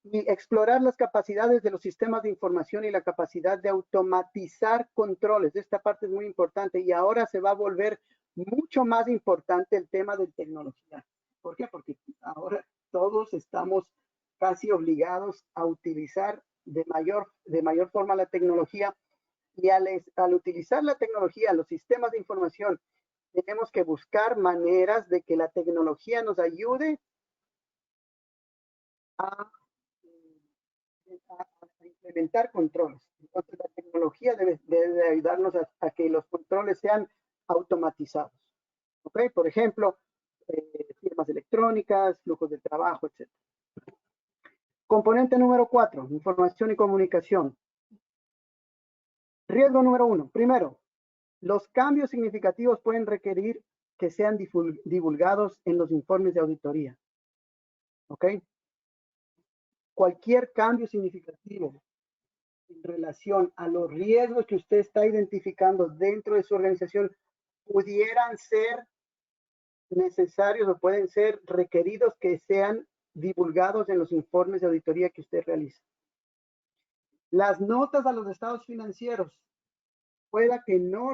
Y explorar las capacidades de los sistemas de información y la capacidad de automatizar controles. Esta parte es muy importante y ahora se va a volver mucho más importante el tema de tecnología. ¿Por qué? Porque ahora todos estamos casi obligados a utilizar de mayor forma la tecnología y al utilizar la tecnología, los sistemas de información, tenemos que buscar maneras de que la tecnología nos ayude a implementar controles. Entonces, la tecnología debe ayudarnos a que los controles sean automatizados. ¿Ok? Por ejemplo, firmas electrónicas, flujos de trabajo, etc. Componente número 4, información y comunicación. Riesgo número 1. Primero, los cambios significativos pueden requerir que sean divulgados en los informes de auditoría. ¿Ok? Cualquier cambio significativo en relación a los riesgos que usted está identificando dentro de su organización pudieran ser necesarios o pueden ser requeridos que sean divulgados en los informes de auditoría que usted realiza. Las notas a los estados financieros pueden no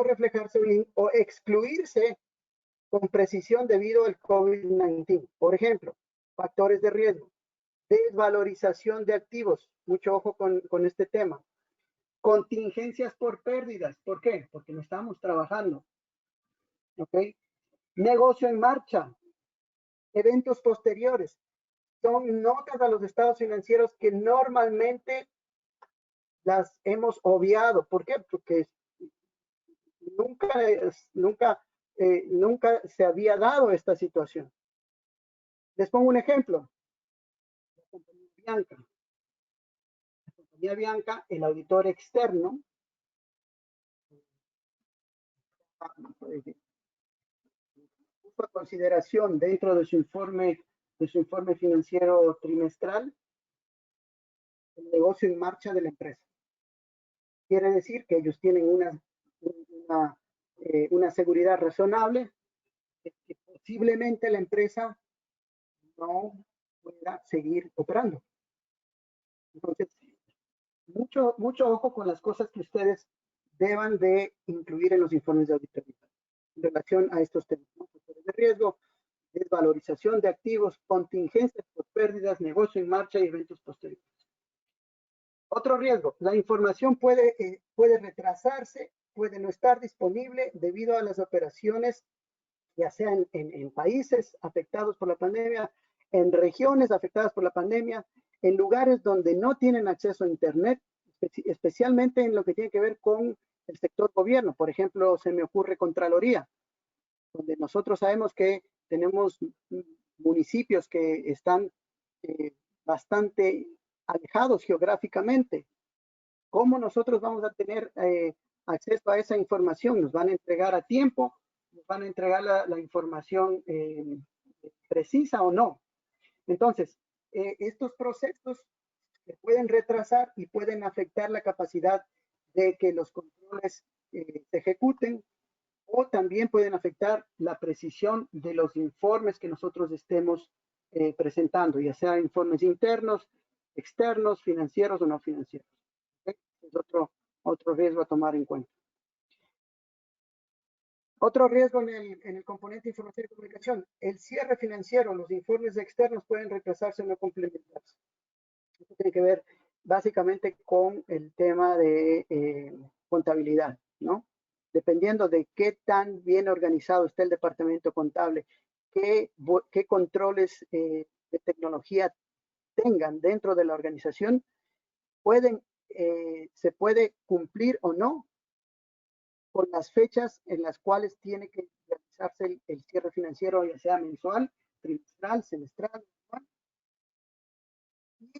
reflejarse bien o excluirse con precisión debido al COVID-19. Por ejemplo, factores de riesgo, desvalorización de activos, mucho ojo con este tema. Contingencias por pérdidas, ¿por qué? Porque no estamos trabajando. ¿Ok? Negocio en marcha, eventos posteriores, son notas a los estados financieros que normalmente las hemos obviado. ¿Por qué? Porque nunca se había dado esta situación. Les pongo un ejemplo. La compañía Bianca. La compañía Bianca, el auditor externo, puso a consideración dentro de su informe financiero trimestral el negocio en marcha de la empresa. Quiere decir que ellos tienen una seguridad razonable de que posiblemente la empresa no pueda seguir operando. Entonces, mucho ojo con las cosas que ustedes deban de incluir en los informes de auditoría en relación a estos temas, ¿no? Factores de riesgo, desvalorización de activos, contingencias por pérdidas, negocio en marcha y eventos posteriores. Otro riesgo, la información puede retrasarse, puede no estar disponible debido a las operaciones, ya sea en países afectados por la pandemia, en regiones afectadas por la pandemia, en lugares donde no tienen acceso a Internet, especialmente en lo que tiene que ver con el sector gobierno. Por ejemplo, se me ocurre Contraloría, donde nosotros sabemos que tenemos municipios que están bastante alejados geográficamente. ¿Cómo nosotros vamos a tener acceso a esa información? ¿Nos van a entregar a tiempo? ¿Nos van a entregar la información precisa o no? Entonces, estos procesos se pueden retrasar y pueden afectar la capacidad de que los controles se ejecuten, o también pueden afectar la precisión de los informes que nosotros estemos presentando, ya sea informes internos, externos, financieros o no financieros. ¿Okay? Es otro riesgo a tomar en cuenta. Otro riesgo en el componente información y comunicación, el cierre financiero, los informes externos pueden retrasarse o no complementarse. Esto tiene que ver básicamente con el tema de contabilidad, ¿no? Dependiendo de qué tan bien organizado esté el departamento contable, qué controles de tecnología tengan dentro de la organización, se puede cumplir o no con las fechas en las cuales tiene que realizarse el cierre financiero, ya sea mensual, trimestral, semestral, anual. Y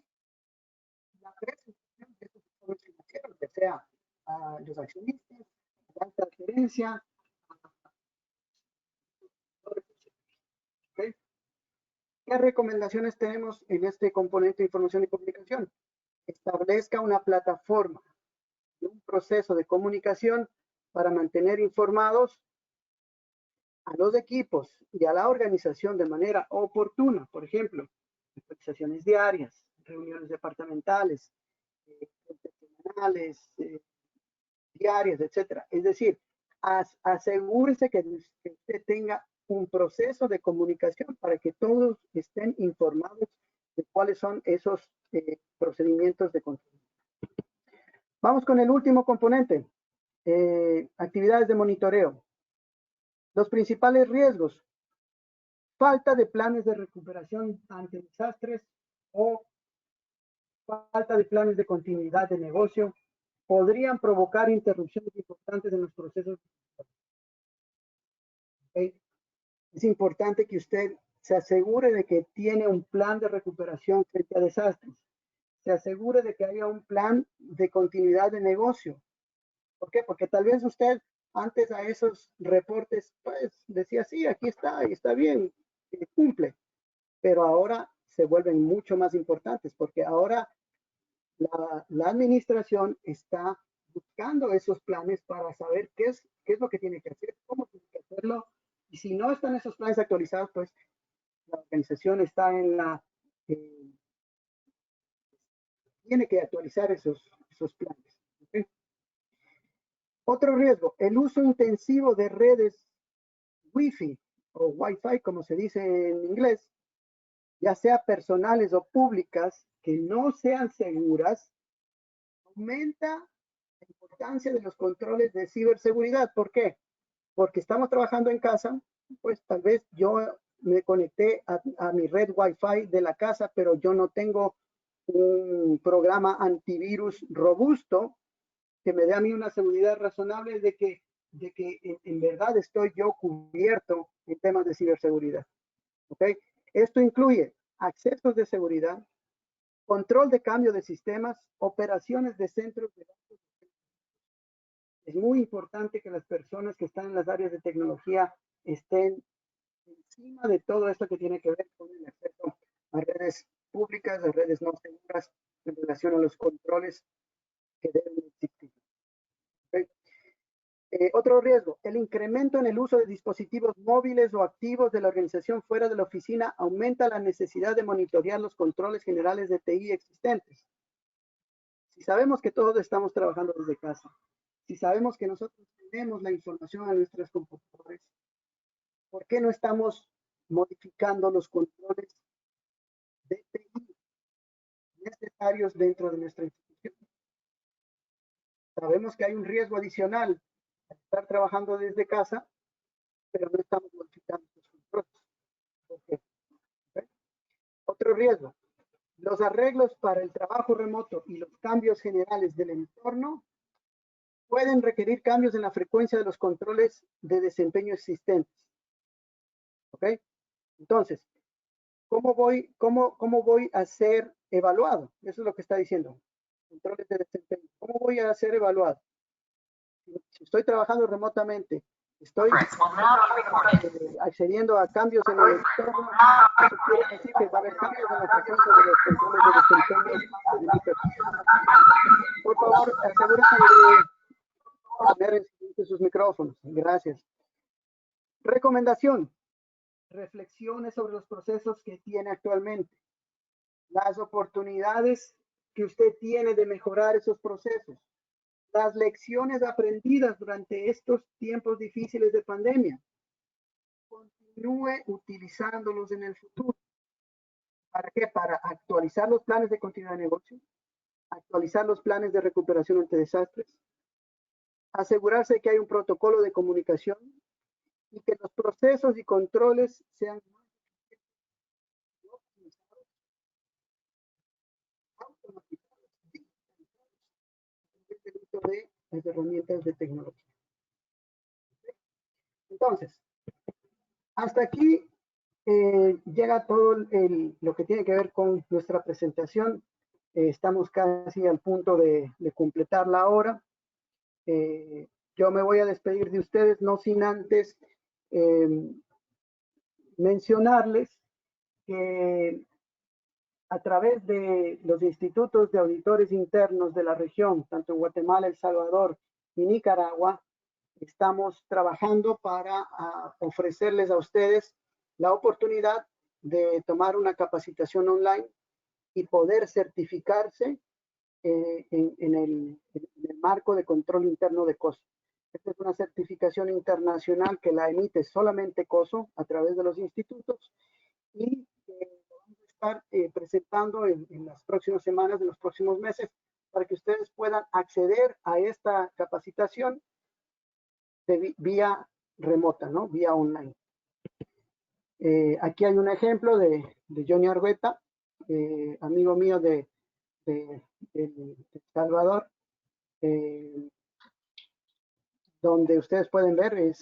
la presentación de estos informes financieros, ya sea a los accionistas, a la alta gerencia, ¿okay? ¿Qué recomendaciones tenemos en este componente de información y comunicación? Establezca una plataforma y un proceso de comunicación para mantener informados a los equipos y a la organización de manera oportuna. Por ejemplo, actualizaciones diarias, reuniones departamentales, semanales, diarias, etcétera. Es decir, asegúrese que usted tenga un proceso de comunicación para que todos estén informados de cuáles son esos procedimientos de control. Vamos con el último componente, actividades de monitoreo. Los principales riesgos, falta de planes de recuperación ante desastres o falta de planes de continuidad de negocio, podrían provocar interrupciones importantes en los procesos. ¿Okay? Es importante que usted se asegure de que tiene un plan de recuperación frente a desastres. Se asegure de que haya un plan de continuidad de negocio. ¿Por qué? Porque tal vez usted antes a esos reportes, pues decía, sí, aquí está, y está bien, y cumple. Pero ahora se vuelven mucho más importantes porque ahora la administración está buscando esos planes para saber qué es lo que tiene que hacer, cómo tiene que hacerlo. Y si no están esos planes actualizados, pues la organización está en la tiene que actualizar esos planes. ¿Okay? Otro riesgo, el uso intensivo de redes Wi-Fi o Wi-Fi, como se dice en inglés, ya sea personales o públicas, que no sean seguras, aumenta la importancia de los controles de ciberseguridad. ¿Por qué? Porque estamos trabajando en casa, pues tal vez yo me conecté a mi red Wi-Fi de la casa, pero yo no tengo un programa antivirus robusto que me dé a mí una seguridad razonable de que en verdad estoy yo cubierto en temas de ciberseguridad. ¿Ok? Esto incluye accesos de seguridad, control de cambio de sistemas, operaciones de centros de datos. Es muy importante que las personas que están en las áreas de tecnología estén encima de todo esto que tiene que ver con el acceso a redes públicas, a redes no seguras, en relación a los controles que deben existir. ¿Okay? Otro riesgo, el incremento en el uso de dispositivos móviles o activos de la organización fuera de la oficina aumenta la necesidad de monitorear los controles generales de TI existentes. Si sabemos que todos estamos trabajando desde casa, si sabemos que nosotros tenemos la información a nuestros computadores, ¿por qué no estamos modificando los controles de TI necesarios dentro de nuestra institución? Sabemos que hay un riesgo adicional al estar trabajando desde casa, pero no estamos modificando los controles. ¿Okay? ¿Okay? Otro riesgo, los arreglos para el trabajo remoto y los cambios generales del entorno pueden requerir cambios en la frecuencia de los controles de desempeño existentes. ¿Ok? Entonces, ¿cómo voy a ser evaluado? Eso es lo que está diciendo. Controles de desempeño. ¿Cómo voy a ser evaluado? Si estoy trabajando remotamente, estoy accediendo a cambios en el entorno, eso quiere decir que va a haber cambios en la frecuencia de los controles de desempeño de mi persona. Por favor, asegúrense de poner en silencio sus micrófonos. Gracias. Recomendación. Reflexiones sobre los procesos que tiene actualmente. Las oportunidades que usted tiene de mejorar esos procesos. Las lecciones aprendidas durante estos tiempos difíciles de pandemia. Continúe utilizándolos en el futuro. ¿Para qué? Para actualizar los planes de continuidad de negocio, actualizar los planes de recuperación ante desastres, asegurarse que hay un protocolo de comunicación y que los procesos y controles sean más optimizados, automatizados, digitalizados, el uso de las herramientas de tecnología. Entonces, hasta aquí llega todo lo que tiene que ver con nuestra presentación. Estamos casi al punto de completar la hora. Yo me voy a despedir de ustedes, no sin antes mencionarles que a través de los institutos de auditores internos de la región, tanto en Guatemala, El Salvador y Nicaragua, estamos trabajando para ofrecerles a ustedes la oportunidad de tomar una capacitación online y poder certificarse en el marco de control interno de COSO. Esta es una certificación internacional que la emite solamente COSO a través de los institutos y vamos a estar presentando en las próximas semanas, en los próximos meses, para que ustedes puedan acceder a esta capacitación vía remota, ¿no? Vía online. Aquí hay un ejemplo de Johnny Argueta, amigo mío de El Salvador, donde ustedes pueden ver,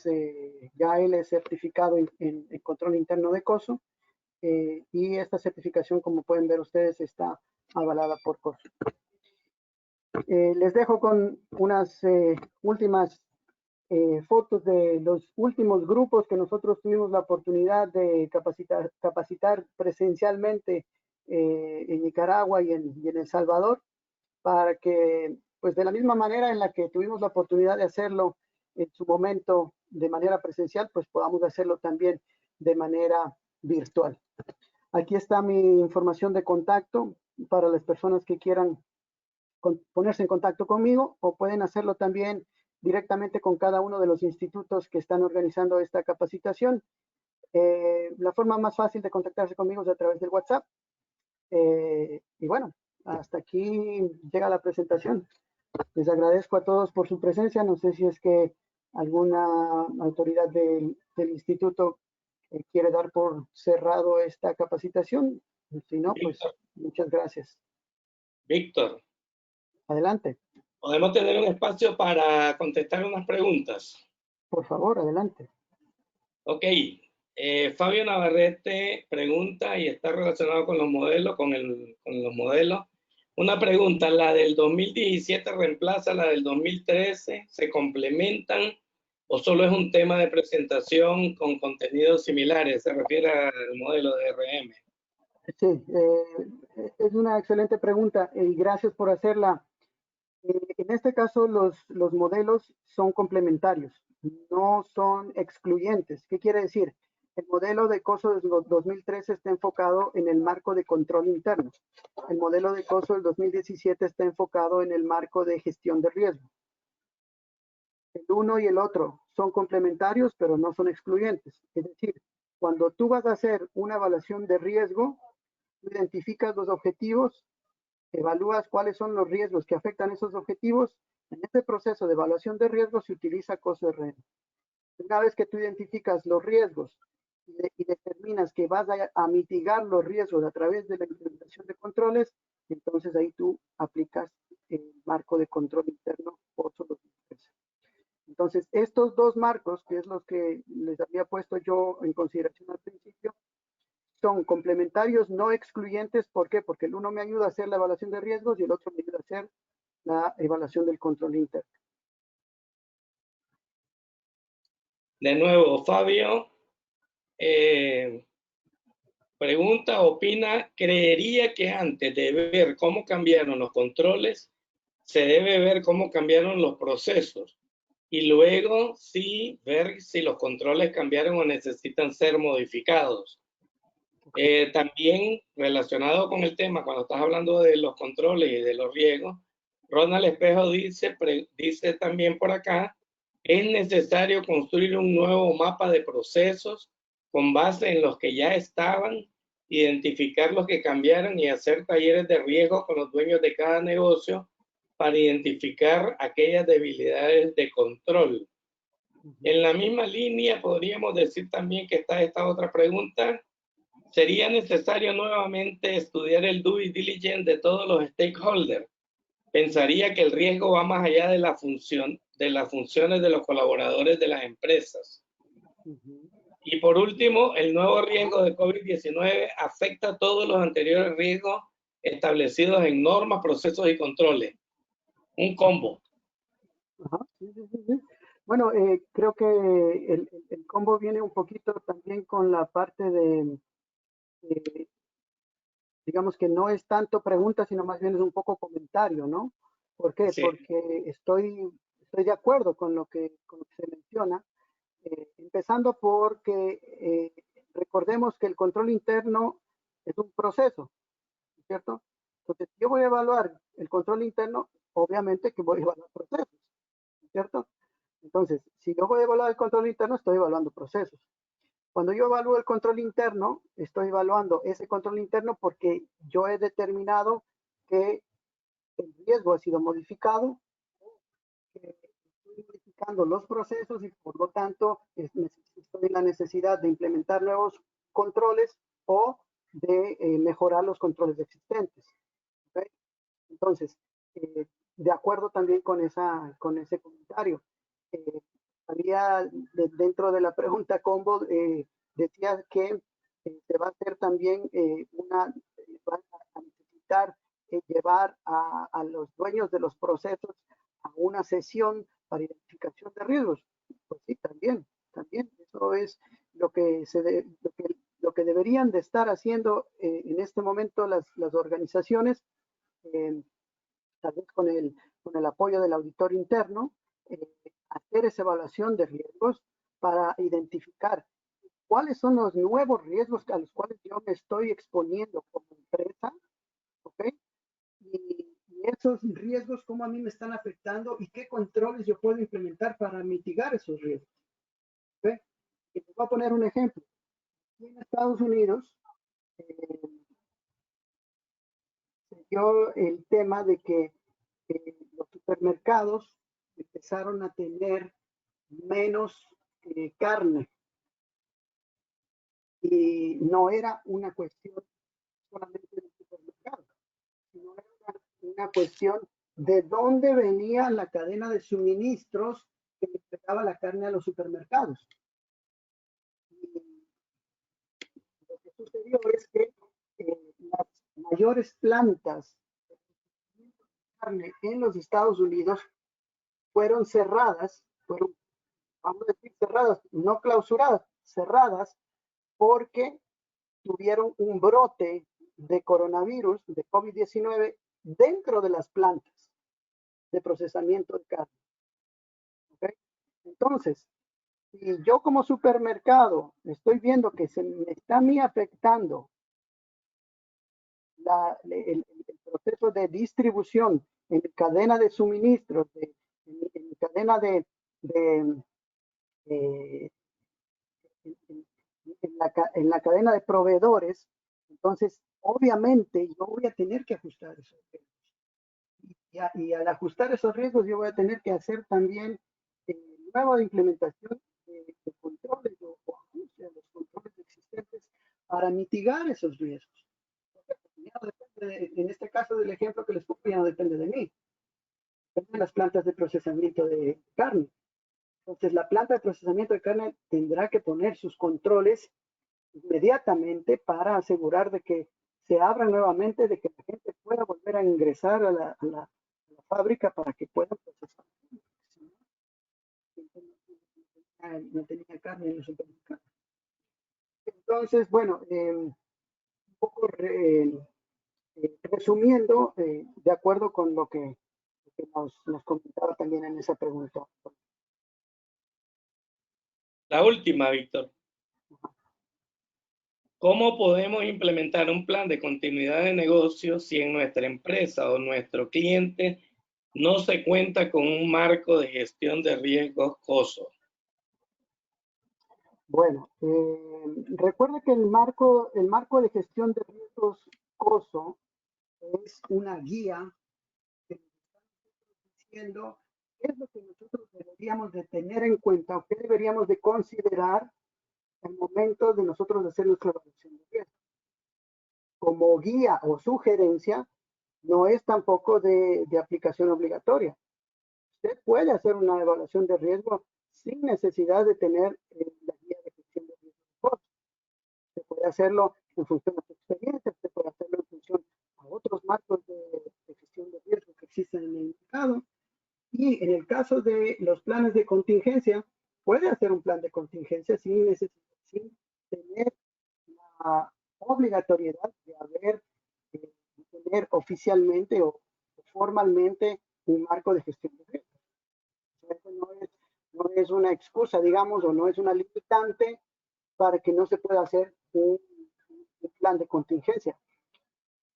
ya él es certificado en control interno de COSO, y esta certificación, como pueden ver ustedes, está avalada por COSO. Les dejo con unas últimas fotos de los últimos grupos que nosotros tuvimos la oportunidad de capacitar presencialmente en Nicaragua y en El Salvador, para que, pues de la misma manera en la que tuvimos la oportunidad de hacerlo en su momento de manera presencial, pues podamos hacerlo también de manera virtual. Aquí está mi información de contacto para las personas que quieran ponerse en contacto conmigo o pueden hacerlo también directamente con cada uno de los institutos que están organizando esta capacitación. La forma más fácil de contactarse conmigo es a través del WhatsApp. Y bueno, hasta aquí llega la presentación. Les agradezco a todos por su presencia. No sé si es que alguna autoridad del instituto quiere dar por cerrado esta capacitación. Si no, pues muchas gracias. Víctor, Adelante, podemos tener un espacio para contestar unas preguntas. por favor, adelante. Ok, Fabio Navarrete pregunta y está relacionado con los modelos, con los modelos. Una pregunta, ¿la del 2017 reemplaza la del 2013? ¿Se complementan o solo es un tema de presentación con contenidos similares? Se refiere al modelo de RM. Sí, es una excelente pregunta y gracias por hacerla. En este caso, los modelos son complementarios, no son excluyentes. ¿Qué quiere decir? El modelo de COSO del 2013 está enfocado en el marco de control interno. El modelo de COSO del 2017 está enfocado en el marco de gestión de riesgo. El uno y el otro son complementarios, pero no son excluyentes. Es decir, cuando tú vas a hacer una evaluación de riesgo, tú identificas los objetivos, evalúas cuáles son los riesgos que afectan esos objetivos. En este proceso de evaluación de riesgos se utiliza COSO-RM. Una vez que tú identificas los riesgos y determinas que vas a mitigar los riesgos a través de la implementación de controles, entonces ahí tú aplicas el marco de control interno COSO 2013. Entonces, estos dos marcos, que es los que les había puesto yo en consideración al principio, son complementarios, no excluyentes. ¿Por qué? Porque el uno me ayuda a hacer la evaluación de riesgos y el otro me ayuda a hacer la evaluación del control interno. De nuevo, Fabio pregunta, opina, creería que antes de ver cómo cambiaron los controles, se debe ver cómo cambiaron los procesos y luego sí ver si los controles cambiaron o necesitan ser modificados. También relacionado con el tema, cuando estás hablando de los controles y de los riesgos, Ronald Espejo dice también por acá, es necesario construir un nuevo mapa de procesos con base en los que ya estaban, identificar los que cambiaron y hacer talleres de riesgo con los dueños de cada negocio para identificar aquellas debilidades de control. En la misma línea podríamos decir también que está esta otra pregunta. ¿Sería necesario nuevamente estudiar el due diligence de todos los stakeholders? Pensaría que el riesgo va más allá de las funciones de los colaboradores de las empresas. Y por último, el nuevo riesgo de COVID-19 afecta a todos los anteriores riesgos establecidos en normas, procesos y controles. Un combo. Ajá, sí. Bueno, creo que el combo viene un poquito también con la parte de digamos que no es tanto pregunta, sino más bien es un poco comentario, ¿no? ¿Por qué? Sí. Porque estoy de acuerdo con lo que se menciona, empezando porque recordemos que el control interno es un proceso, ¿cierto? Entonces, yo voy a evaluar el control interno, obviamente que voy a evaluar procesos, ¿cierto? Entonces, si yo voy a evaluar el control interno, estoy evaluando procesos. Cuando yo evalúo el control interno, estoy evaluando ese control interno porque yo he determinado que el riesgo ha sido modificado, que estoy modificando los procesos y por lo tanto estoy en la necesidad de implementar nuevos controles o de mejorar los controles existentes. ¿Okay? Entonces, de acuerdo también con ese comentario. Había dentro de la pregunta combo, decía que se va a hacer también va a necesitar llevar a los dueños de los procesos a una sesión para identificación de riesgos. Pues sí, también. Eso es lo que deberían de estar haciendo en este momento las organizaciones, tal vez con el apoyo del auditor interno, hacer esa evaluación de riesgos para identificar cuáles son los nuevos riesgos a los cuales yo me estoy exponiendo como empresa, ¿ok? Y esos riesgos, cómo a mí me están afectando y qué controles yo puedo implementar para mitigar esos riesgos. ¿Okay? Y les voy a poner un ejemplo. Aquí en Estados Unidos se dio el tema de que los supermercados empezaron a tener menos carne. Y no era una cuestión solamente del supermercado, sino era una cuestión de dónde venía la cadena de suministros que entregaba la carne a los supermercados. Y lo que sucedió es que las mayores plantas de carne en los Estados Unidos fueron cerradas, vamos a decir cerradas, no clausuradas, cerradas, porque tuvieron un brote de coronavirus, de COVID-19, dentro de las plantas de procesamiento de carne. ¿Okay? Entonces, si yo como supermercado estoy viendo que se me está a mí afectando el proceso de distribución en mi cadena de suministros, en mi cadena en la cadena de proveedores, entonces obviamente yo voy a tener que ajustar esos riesgos. Y al ajustar esos riesgos yo voy a tener que hacer también nueva implementación de controles o ajuste a los controles existentes para mitigar esos riesgos. No en este caso del ejemplo que les pongo ya no depende de mí, depende de las plantas de procesamiento de carne. Entonces la planta de procesamiento de carne tendrá que poner sus controles inmediatamente para asegurar de que se abra nuevamente, de que la gente pueda volver a ingresar a la fábrica para que puedan procesar. No tenía carne en los supermercados. Entonces, bueno, un poco resumiendo, de acuerdo con lo que nos comentaba también en esa pregunta. La última, Víctor. ¿Cómo podemos implementar un plan de continuidad de negocio si en nuestra empresa o nuestro cliente no se cuenta con un marco de gestión de riesgos COSO? Bueno, recuerda que el marco de gestión de riesgos COSO es una guía que nos está diciendo qué es lo que nosotros deberíamos de tener en cuenta o qué deberíamos de considerar al momento de nosotros hacer nuestra evaluación de riesgo. Como guía o sugerencia, no es tampoco de aplicación obligatoria. Usted puede hacer una evaluación de riesgo sin necesidad de tener la guía de gestión de riesgo. Usted puede hacerlo en función a su experiencia, usted puede hacerlo en función a otros marcos de gestión de riesgo que existen en el mercado. Y en el caso de los planes de contingencia, puede hacer un plan de contingencia sin tener la obligatoriedad de tener oficialmente o formalmente un marco de gestión de riesgo. Eso no es una excusa, digamos, o no es una limitante para que no se pueda hacer un plan de contingencia.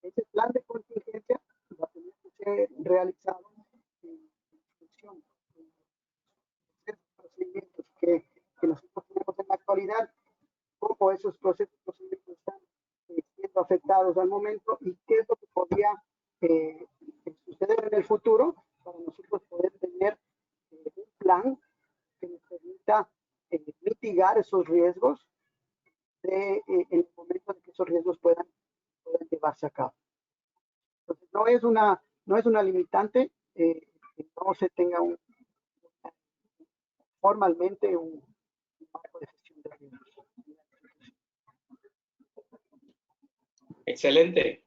Ese plan de contingencia va a tener que ser realizado en función de los procedimientos que nosotros tenemos en la actualidad, cómo esos procesos procedimientos están siendo afectados al momento y qué es lo que podría suceder en el futuro para nosotros poder tener un plan que nos permita mitigar esos riesgos en el momento en que esos riesgos puedan llevarse a cabo. Entonces, no es una limitante que no se tenga formalmente un marco de gestión de riesgos. Excelente.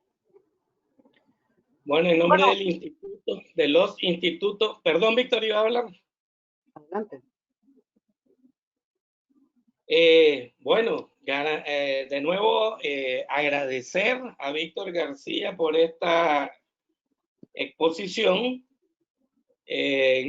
Bueno, en nombre del instituto, de los institutos, perdón, Víctor, iba a hablar. Adelante. Bueno, de nuevo agradecer a Víctor García por esta exposición.